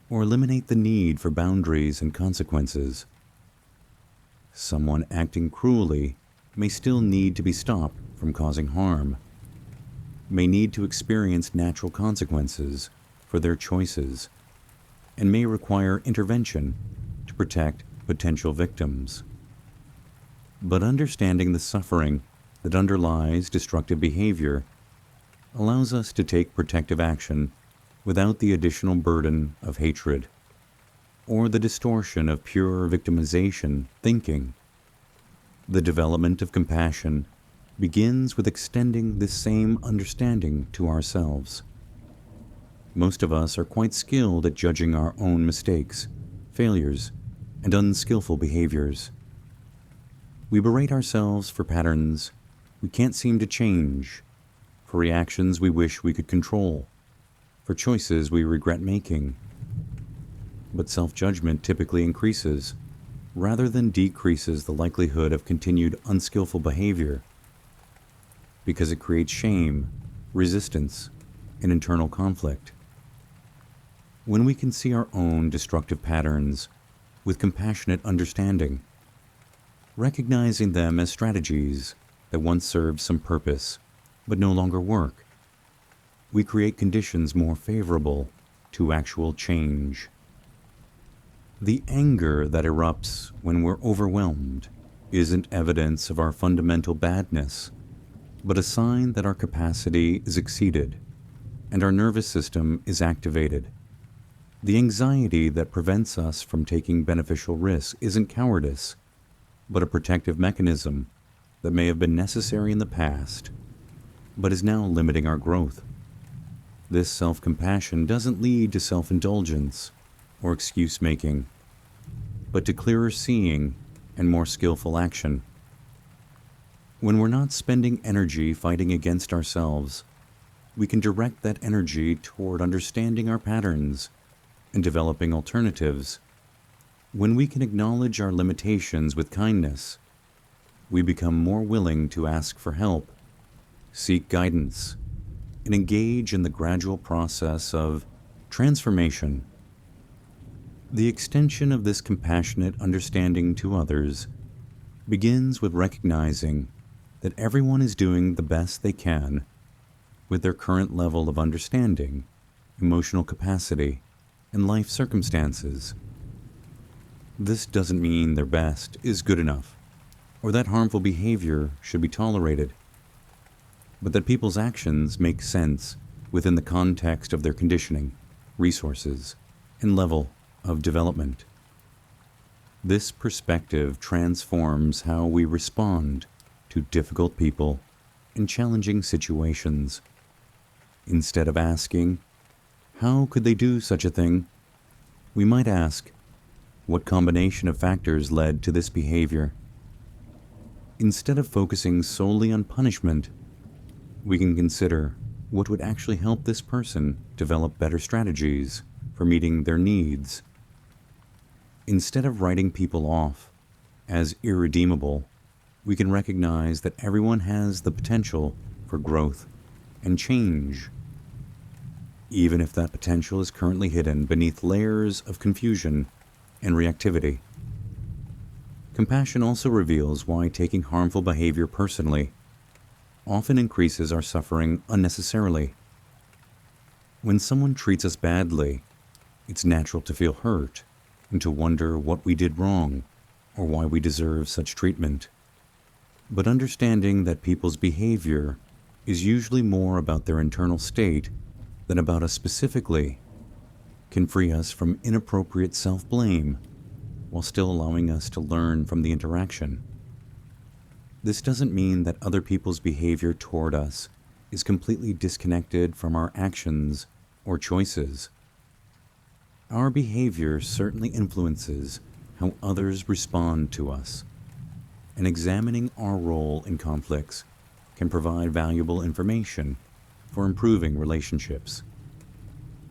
or eliminate the need for boundaries and consequences. Someone acting cruelly may still need to be stopped from causing harm, may need to experience natural consequences for their choices, and may require intervention to protect potential victims. But understanding the suffering that underlies destructive behavior allows us to take protective action without the additional burden of hatred or the distortion of pure victimization thinking. The development of compassion begins with extending this same understanding to ourselves. Most of us are quite skilled at judging our own mistakes, failures, and unskillful behaviors. We berate ourselves for patterns we can't seem to change, for reactions we wish we could control, for choices we regret making. But self-judgment typically increases rather than decreases the likelihood of continued unskillful behavior, because it creates shame, resistance, and internal conflict. When we can see our own destructive patterns with compassionate understanding, recognizing them as strategies that once served some purpose but no longer work, we create conditions more favorable to actual change. The anger that erupts when we're overwhelmed isn't evidence of our fundamental badness, but a sign that our capacity is exceeded and our nervous system is activated. The anxiety that prevents us from taking beneficial risks isn't cowardice, but a protective mechanism that may have been necessary in the past, but is now limiting our growth. This self-compassion doesn't lead to self-indulgence or excuse-making, but to clearer seeing and more skillful action. When we're not spending energy fighting against ourselves, we can direct that energy toward understanding our patterns and developing alternatives. When we can acknowledge our limitations with kindness, we become more willing to ask for help, seek guidance, and engage in the gradual process of transformation. The extension of this compassionate understanding to others begins with recognizing that everyone is doing the best they can with their current level of understanding, emotional capacity, and life circumstances. This doesn't mean their best is good enough, or that harmful behavior should be tolerated, but that people's actions make sense within the context of their conditioning, resources, and level of development. This perspective transforms how we respond to difficult people in challenging situations. Instead of asking, "How could they do such a thing?" we might ask, "What combination of factors led to this behavior?" Instead of focusing solely on punishment, we can consider what would actually help this person develop better strategies for meeting their needs. Instead of writing people off as irredeemable, we can recognize that everyone has the potential for growth and change, even if that potential is currently hidden beneath layers of confusion and reactivity. Compassion also reveals why taking harmful behavior personally often increases our suffering unnecessarily. When someone treats us badly, it's natural to feel hurt and to wonder what we did wrong or why we deserve such treatment. But understanding that people's behavior is usually more about their internal state than about us specifically can free us from inappropriate self-blame while still allowing us to learn from the interaction. This doesn't mean that other people's behavior toward us is completely disconnected from our actions or choices. Our behavior certainly influences how others respond to us, and examining our role in conflicts can provide valuable information for improving relationships.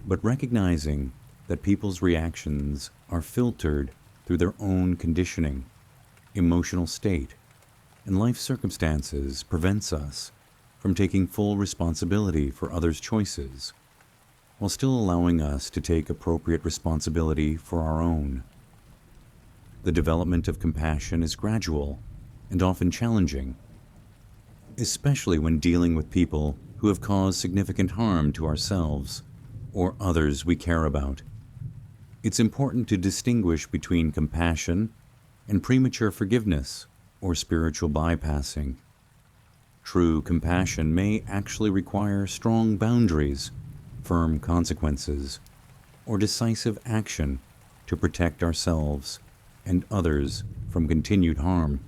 But recognizing that people's reactions are filtered through their own conditioning, emotional state, and life circumstances prevents us from taking full responsibility for others' choices, while still allowing us to take appropriate responsibility for our own. The development of compassion is gradual and often challenging, especially when dealing with people who have caused significant harm to ourselves or others we care about. It's important to distinguish between compassion and premature forgiveness or spiritual bypassing. True compassion may actually require strong boundaries, firm consequences, or decisive action to protect ourselves and others from continued harm.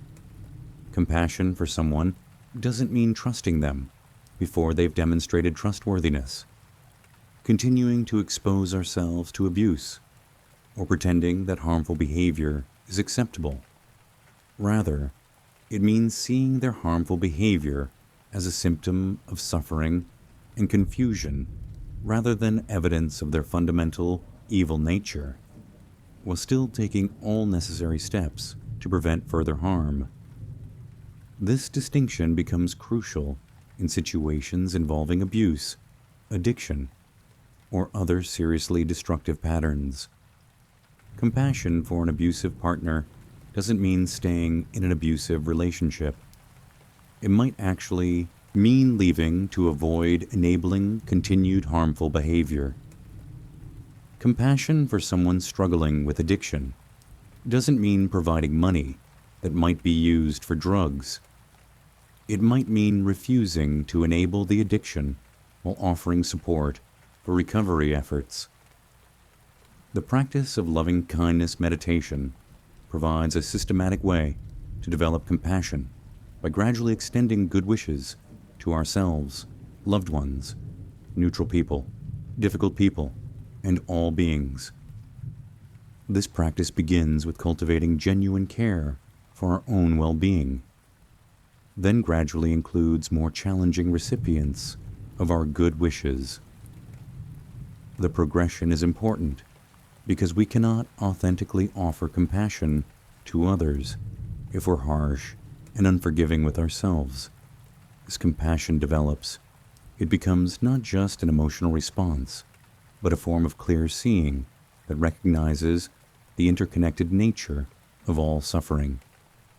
Compassion for someone doesn't mean trusting them before they've demonstrated trustworthiness, continuing to expose ourselves to abuse, or pretending that harmful behavior is acceptable. Rather, it means seeing their harmful behavior as a symptom of suffering and confusion rather than evidence of their fundamental evil nature. while still taking all necessary steps to prevent further harm. This distinction becomes crucial in situations involving abuse, addiction, or other seriously destructive patterns. Compassion for an abusive partner doesn't mean staying in an abusive relationship. It might actually mean leaving to avoid enabling continued harmful behavior. Compassion for someone struggling with addiction doesn't mean providing money that might be used for drugs. It might mean refusing to enable the addiction while offering support for recovery efforts. The practice of loving kindness meditation provides a systematic way to develop compassion by gradually extending good wishes to ourselves, loved ones, neutral people, difficult people, and all beings. This practice begins with cultivating genuine care for our own well-being, then gradually includes more challenging recipients of our good wishes. The progression is important because we cannot authentically offer compassion to others if we're harsh and unforgiving with ourselves. As compassion develops, it becomes not just an emotional response, but a form of clear seeing that recognizes the interconnected nature of all suffering.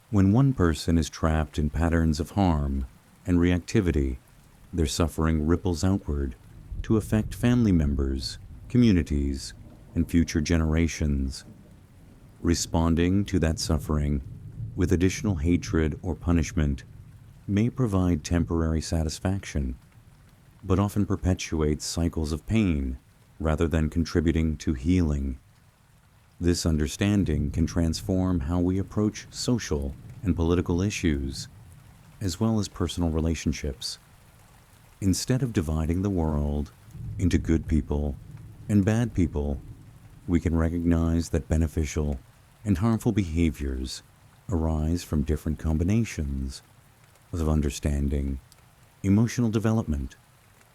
When one person is trapped in patterns of harm and reactivity, their suffering ripples outward to affect family members, communities, and future generations. Responding to that suffering with additional hatred or punishment may provide temporary satisfaction, but often perpetuates cycles of pain rather than contributing to healing. This understanding can transform how we approach social and political issues, as well as personal relationships. Instead of dividing the world into good people and bad people, we can recognize that beneficial and harmful behaviors arise from different combinations of understanding, emotional development,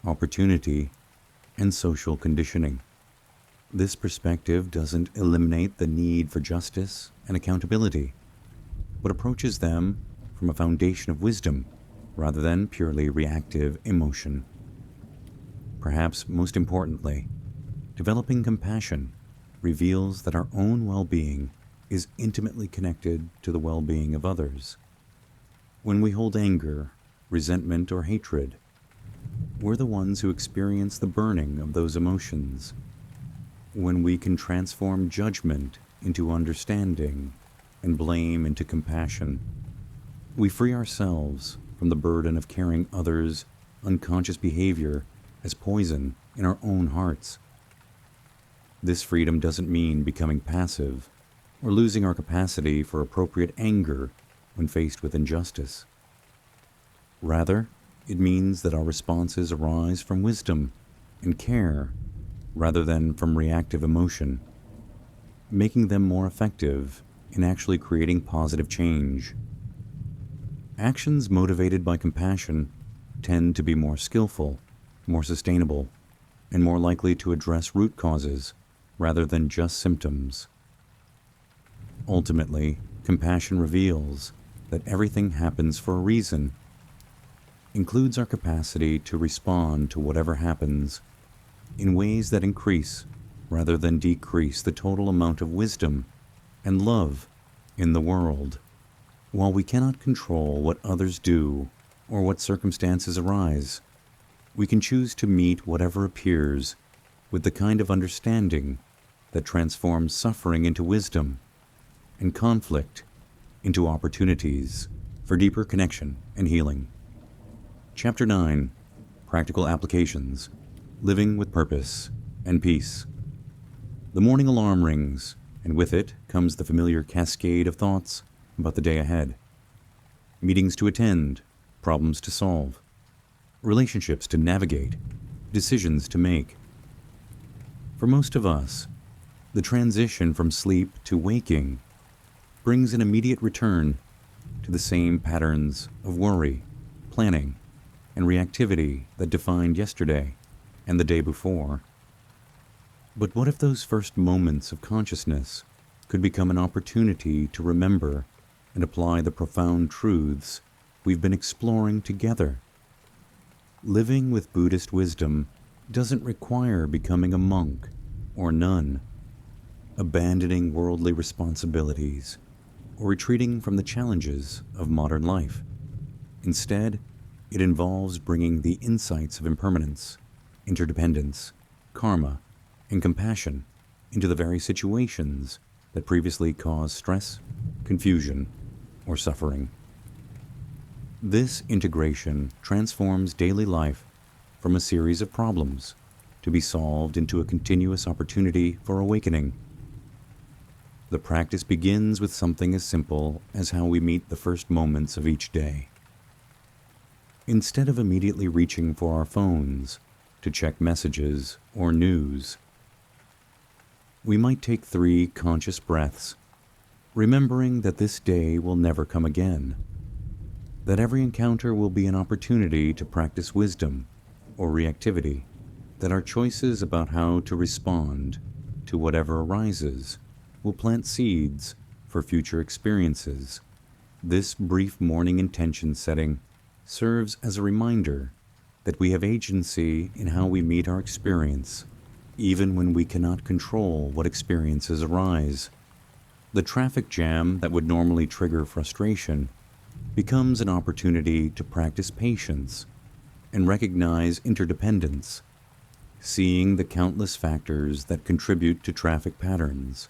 opportunity, and social conditioning. This perspective doesn't eliminate the need for justice and accountability, but approaches them from a foundation of wisdom rather than purely reactive emotion. Perhaps most importantly, developing compassion reveals that our own well-being is intimately connected to the well-being of others. When we hold anger, resentment, or hatred, we're the ones who experience the burning of those emotions. When we can transform judgment into understanding and blame into compassion, we free ourselves from the burden of carrying others' unconscious behavior as poison in our own hearts. This freedom doesn't mean becoming passive or losing our capacity for appropriate anger when faced with injustice. Rather, it means that our responses arise from wisdom and care rather than from reactive emotion, making them more effective in actually creating positive change. Actions motivated by compassion tend to be more skillful, more sustainable, and more likely to address root causes rather than just symptoms. Ultimately, compassion reveals that everything happens for a reason, includes our capacity to respond to whatever happens in ways that increase rather than decrease the total amount of wisdom and love in the world. While we cannot control what others do or what circumstances arise, we can choose to meet whatever appears with the kind of understanding that transforms suffering into wisdom and conflict into opportunities for deeper connection and healing. Chapter 9. Practical Applications. Living with Purpose and Peace. The morning alarm rings, and with it comes the familiar cascade of thoughts about the day ahead. Meetings to attend, problems to solve, relationships to navigate, decisions to make. For most of us, the transition from sleep to waking brings an immediate return to the same patterns of worry, planning, and reactivity that defined yesterday and the day before. But what if those first moments of consciousness could become an opportunity to remember and apply the profound truths we've been exploring together. Living with Buddhist wisdom doesn't require becoming a monk or nun, abandoning worldly responsibilities, or retreating from the challenges of modern life. Instead, it involves bringing the insights of impermanence, interdependence, karma, and compassion into the very situations that previously caused stress, confusion, or suffering. This integration transforms daily life from a series of problems to be solved into a continuous opportunity for awakening. The practice begins with something as simple as how we meet the first moments of each day. Instead of immediately reaching for our phones to check messages or news, we might take 3 conscious breaths, remembering that this day will never come again, that every encounter will be an opportunity to practice wisdom or reactivity, that our choices about how to respond to whatever arises will plant seeds for future experiences. This brief morning intention setting serves as a reminder that we have agency in how we meet our experience, even when we cannot control what experiences arise. The traffic jam that would normally trigger frustration becomes an opportunity to practice patience and recognize interdependence, seeing the countless factors that contribute to traffic patterns,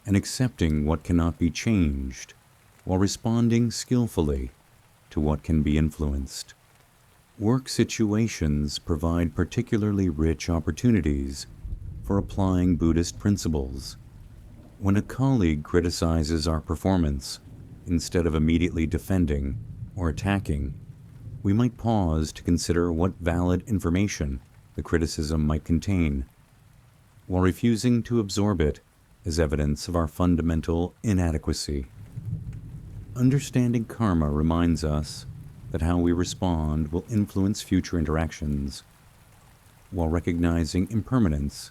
and accepting what cannot be changed while responding skillfully to what can be influenced. Work situations provide particularly rich opportunities for applying Buddhist principles. When a colleague criticizes our performance, instead of immediately defending or attacking, we might pause to consider what valid information the criticism might contain, while refusing to absorb it as evidence of our fundamental inadequacy. Understanding karma reminds us that how we respond will influence future interactions, while recognizing impermanence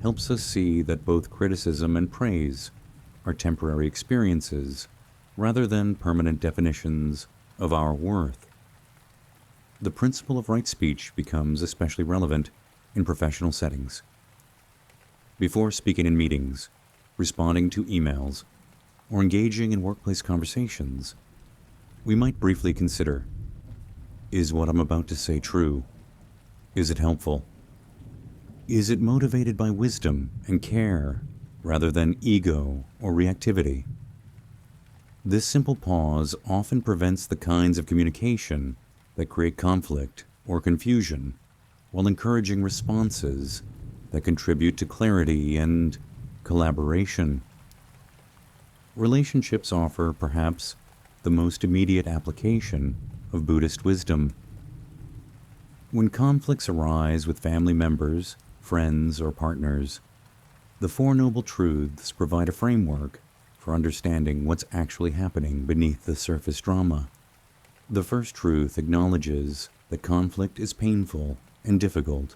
helps us see that both criticism and praise are temporary experiences rather than permanent definitions of our worth. The principle of right speech becomes especially relevant in professional settings. Before speaking in meetings, responding to emails, or engaging in workplace conversations, we might briefly consider, is what I'm about to say true? Is it helpful? Is it motivated by wisdom and care rather than ego or reactivity? This simple pause often prevents the kinds of communication that create conflict or confusion, while encouraging responses that contribute to clarity and collaboration. Relationships offer perhaps the most immediate application of Buddhist wisdom. When conflicts arise with family members, friends, or partners, the Four Noble Truths provide a framework for understanding what's actually happening beneath the surface drama. The first truth acknowledges that conflict is painful and difficult.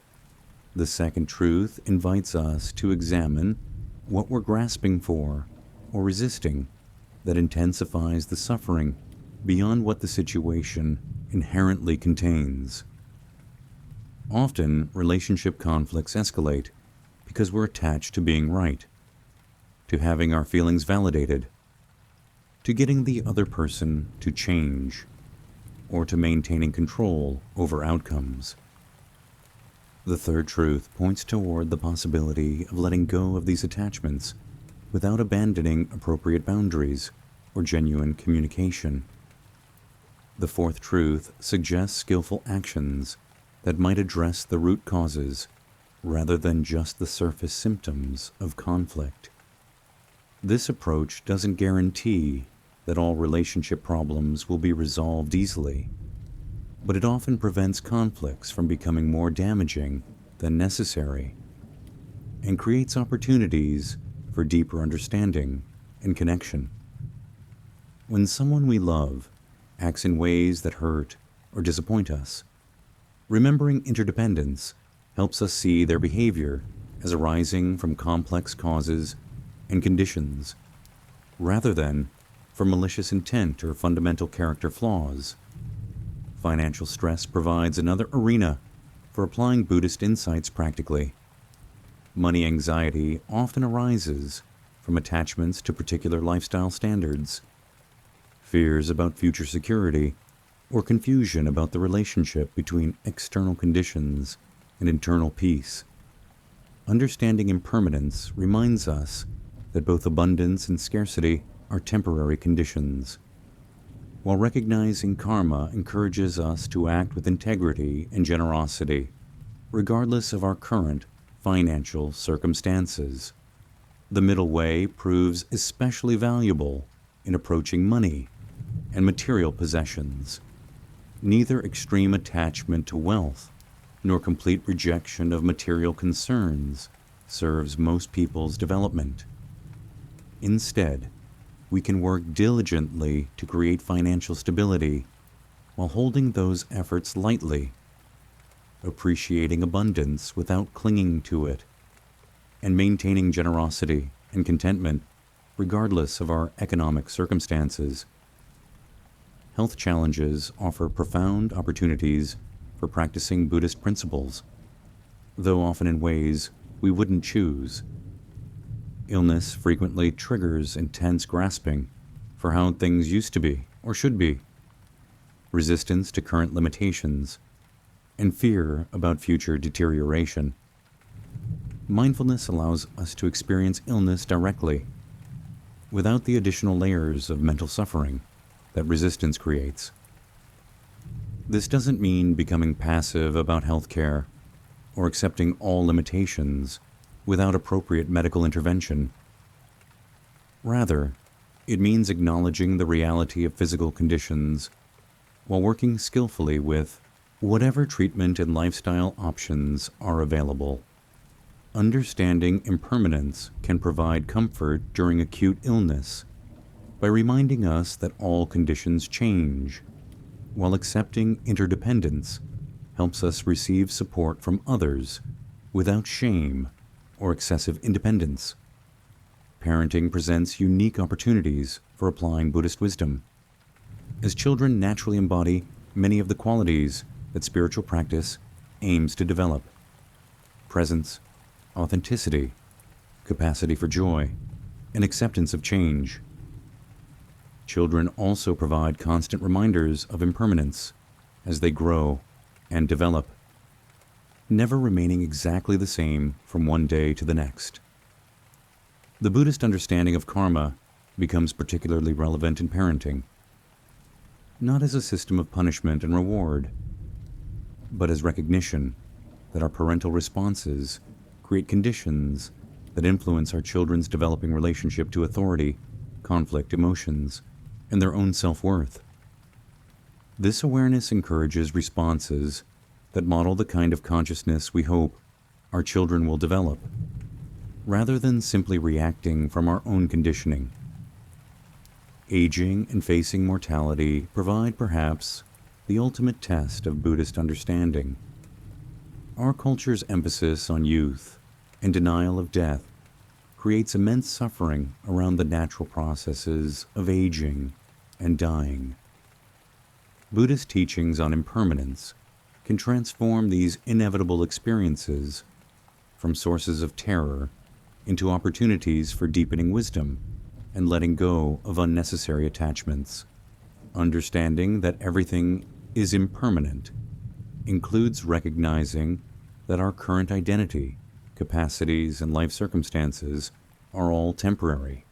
The second truth invites us to examine what we're grasping for or resisting that intensifies the suffering beyond what the situation inherently contains. Often, relationship conflicts escalate because we're attached to being right, to having our feelings validated, to getting the other person to change, or to maintaining control over outcomes. The third truth points toward the possibility of letting go of these attachments without abandoning appropriate boundaries or genuine communication. The fourth truth suggests skillful actions that might address the root causes rather than just the surface symptoms of conflict. This approach doesn't guarantee that all relationship problems will be resolved easily, but it often prevents conflicts from becoming more damaging than necessary and creates opportunities for deeper understanding and connection. When someone we love acts in ways that hurt or disappoint us, remembering interdependence helps us see their behavior as arising from complex causes and conditions, rather than for malicious intent or fundamental character flaws. Financial stress provides another arena for applying Buddhist insights practically. Money anxiety often arises from attachments to particular lifestyle standards, fears about future security, or confusion about the relationship between external conditions and internal peace. Understanding impermanence reminds us that both abundance and scarcity are temporary conditions, while recognizing karma encourages us to act with integrity and generosity, regardless of our current financial circumstances. The middle way proves especially valuable in approaching money and material possessions. Neither extreme attachment to wealth nor complete rejection of material concerns serves most people's development. Instead, we can work diligently to create financial stability while holding those efforts lightly, appreciating abundance without clinging to it, and maintaining generosity and contentment regardless of our economic circumstances. Health challenges offer profound opportunities for practicing Buddhist principles, though often in ways we wouldn't choose. Illness frequently triggers intense grasping for how things used to be or should be, resistance to current limitations, and fear about future deterioration. Mindfulness allows us to experience illness directly, without the additional layers of mental suffering that resistance creates. This doesn't mean becoming passive about health care or accepting all limitations without appropriate medical intervention. Rather, it means acknowledging the reality of physical conditions while working skillfully with whatever treatment and lifestyle options are available. Understanding impermanence can provide comfort during acute illness by reminding us that all conditions change, while accepting interdependence helps us receive support from others without shame or excessive independence. Parenting presents unique opportunities for applying Buddhist wisdom, as children naturally embody many of the qualities that spiritual practice aims to develop: presence, authenticity, capacity for joy, and acceptance of change. Children also provide constant reminders of impermanence as they grow and develop, never remaining exactly the same from one day to the next. The Buddhist understanding of karma becomes particularly relevant in parenting, not as a system of punishment and reward, but as recognition that our parental responses create conditions that influence our children's developing relationship to authority, conflict, emotions, and their own self-worth. This awareness encourages responses that model the kind of consciousness we hope our children will develop, rather than simply reacting from our own conditioning. Aging and facing mortality provide perhaps the ultimate test of Buddhist understanding. Our culture's emphasis on youth and denial of death creates immense suffering around the natural processes of aging and dying. Buddhist teachings on impermanence can transform these inevitable experiences from sources of terror into opportunities for deepening wisdom and letting go of unnecessary attachments. Understanding that everything is impermanent includes recognizing that our current identity, capacities, and life circumstances are all temporary.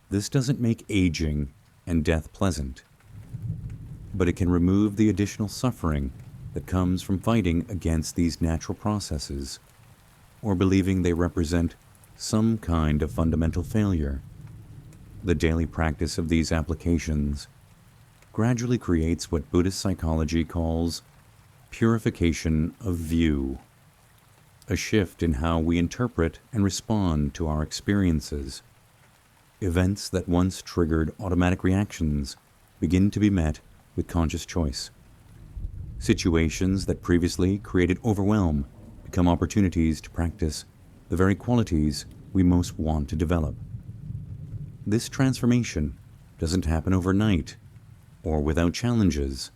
This doesn't make aging and death pleasant, but it can remove the additional suffering that comes from fighting against these natural processes or believing they represent some kind of fundamental failure. The daily practice of these applications gradually creates what Buddhist psychology calls purification of view, a shift in how we interpret and respond to our experiences. Events that once triggered automatic reactions begin to be met with conscious choice. Situations that previously created overwhelm become opportunities to practice the very qualities we most want to develop. This transformation doesn't happen overnight or without challenges.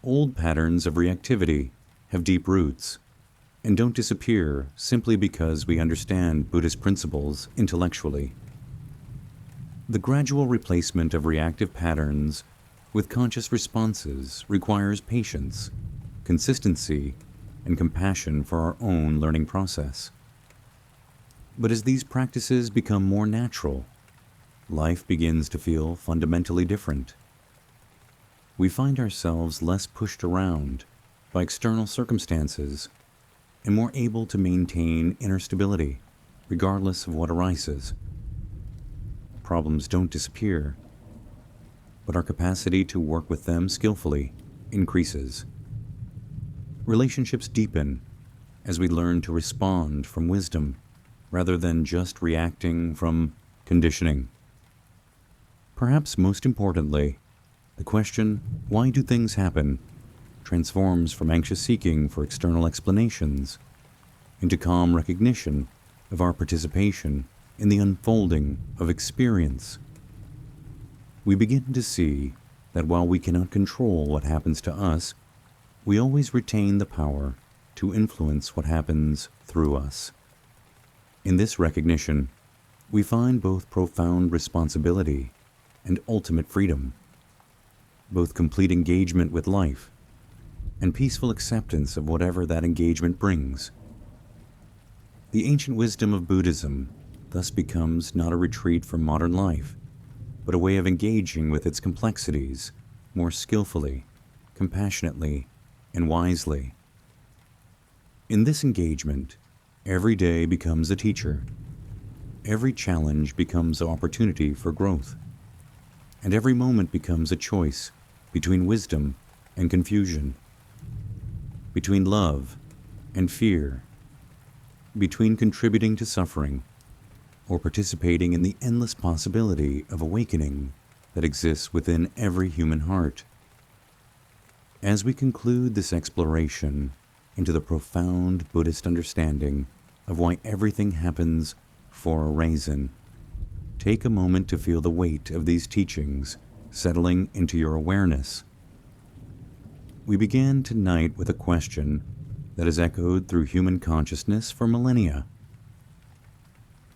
Old patterns of reactivity have deep roots and don't disappear simply because we understand Buddhist principles intellectually. The gradual replacement of reactive patterns with conscious responses requires patience, consistency, and compassion for our own learning process. But as these practices become more natural, life begins to feel fundamentally different. We find ourselves less pushed around by external circumstances and more able to maintain inner stability, regardless of what arises. Problems don't disappear, but our capacity to work with them skillfully increases. Relationships deepen as we learn to respond from wisdom rather than just reacting from conditioning. Perhaps most importantly, the question, why do things happen, transforms from anxious seeking for external explanations into calm recognition of our participation in the unfolding of experience. We begin to see that while we cannot control what happens to us, we always retain the power to influence what happens through us. In this recognition, we find both profound responsibility and ultimate freedom, both complete engagement with life and peaceful acceptance of whatever that engagement brings. The ancient wisdom of Buddhism thus becomes not a retreat from modern life, but a way of engaging with its complexities more skillfully, compassionately, and wisely. In this engagement, every day becomes a teacher. Every challenge becomes an opportunity for growth, and every moment becomes a choice between wisdom and confusion, between love and fear, between contributing to suffering or participating in the endless possibility of awakening that exists within every human heart. As we conclude this exploration into the profound Buddhist understanding of why everything happens for a reason, take a moment to feel the weight of these teachings settling into your awareness. We began tonight with a question that has echoed through human consciousness for millennia.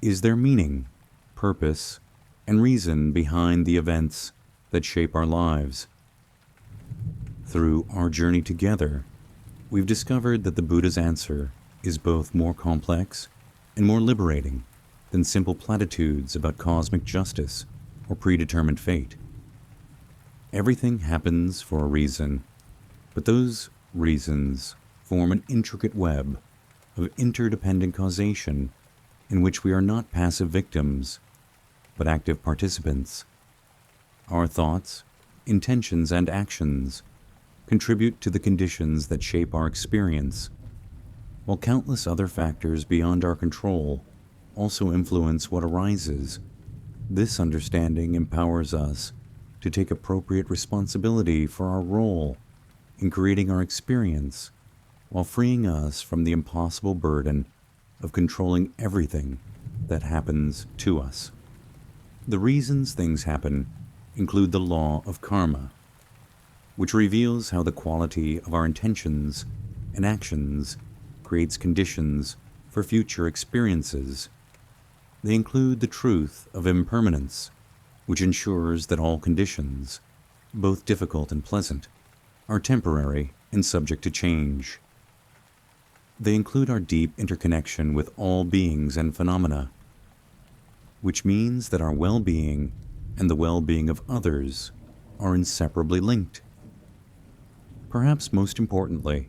Is there meaning, purpose, and reason behind the events that shape our lives? Through our journey together, we've discovered that the Buddha's answer is both more complex and more liberating than simple platitudes about cosmic justice or predetermined fate. Everything happens for a reason, but those reasons form an intricate web of interdependent causation in which we are not passive victims, but active participants. Our thoughts, intentions, and actions contribute to the conditions that shape our experience, while countless other factors beyond our control also influence what arises. This understanding empowers us to take appropriate responsibility for our role in creating our experience, while freeing us from the impossible burden of controlling everything that happens to us. The reasons things happen include the law of karma, which reveals how the quality of our intentions and actions creates conditions for future experiences. They include the truth of impermanence, which ensures that all conditions, both difficult and pleasant, are temporary and subject to change. They include our deep interconnection with all beings and phenomena, which means that our well-being and the well-being of others are inseparably linked. Perhaps most importantly,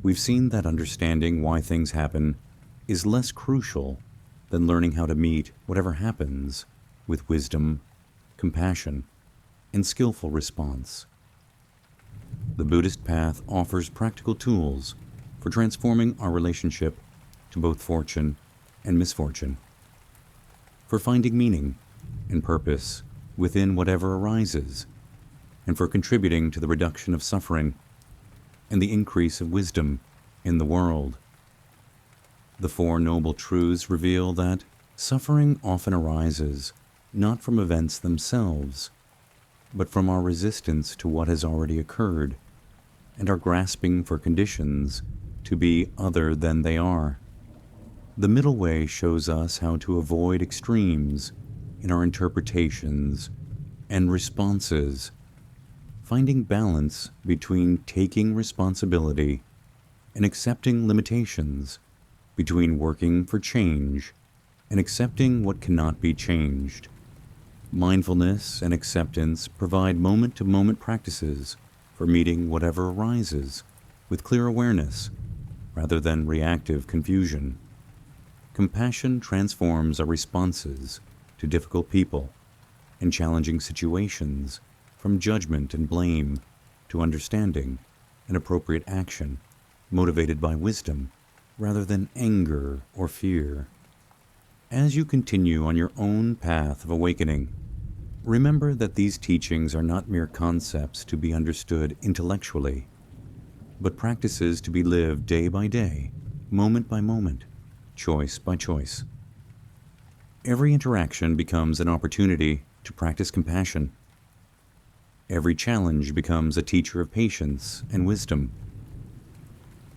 we've seen that understanding why things happen is less crucial than learning how to meet whatever happens with wisdom, compassion, and skillful response. The Buddhist path offers practical tools for transforming our relationship to both fortune and misfortune, for finding meaning and purpose within whatever arises, and for contributing to the reduction of suffering and the increase of wisdom in the world. The Four Noble Truths reveal that Suffering often arises not from events themselves, but from our resistance to what has already occurred and our grasping for conditions to be other than they are. The middle way shows us how to avoid extremes in our interpretations and responses, finding balance between taking responsibility and accepting limitations, between working for change and accepting what cannot be changed. Mindfulness and acceptance provide moment-to-moment practices for meeting whatever arises with clear awareness rather than reactive confusion. Compassion transforms our responses to difficult people and challenging situations from judgment and blame to understanding and appropriate action, motivated by wisdom rather than anger or fear. As you continue on your own path of awakening, remember that these teachings are not mere concepts to be understood intellectually, but practices to be lived day by day, moment by moment, choice by choice. Every interaction becomes an opportunity to practice compassion. Every challenge becomes a teacher of patience and wisdom.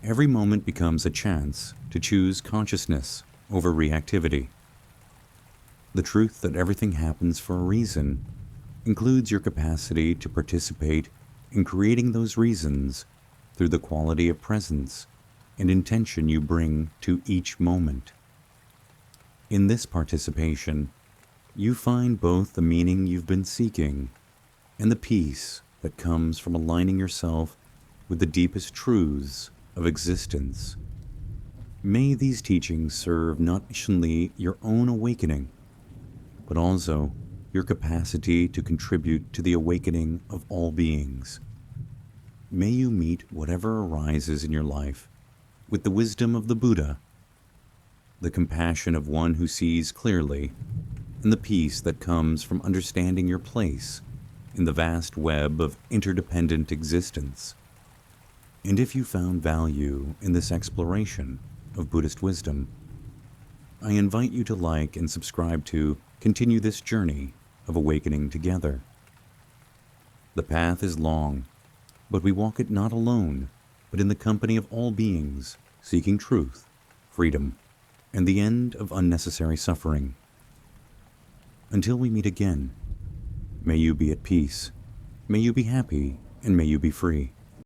Every moment becomes a chance to choose consciousness over reactivity. The truth that everything happens for a reason includes your capacity to participate in creating those reasons through the quality of presence and intention you bring to each moment. In this participation, you find both the meaning you've been seeking and the peace that comes from aligning yourself with the deepest truths of existence. May these teachings serve not only your own awakening, but also your capacity to contribute to the awakening of all beings. May you meet whatever arises in your life with the wisdom of the Buddha, the compassion of one who sees clearly, and the peace that comes from understanding your place in the vast web of interdependent existence. And if you found value in this exploration of Buddhist wisdom, I invite you to like and subscribe to continue this journey of awakening together. The path is long, but we walk it not alone, but in the company of all beings, seeking truth, freedom, and the end of unnecessary suffering. Until we meet again, may you be at peace, may you be happy, and may you be free.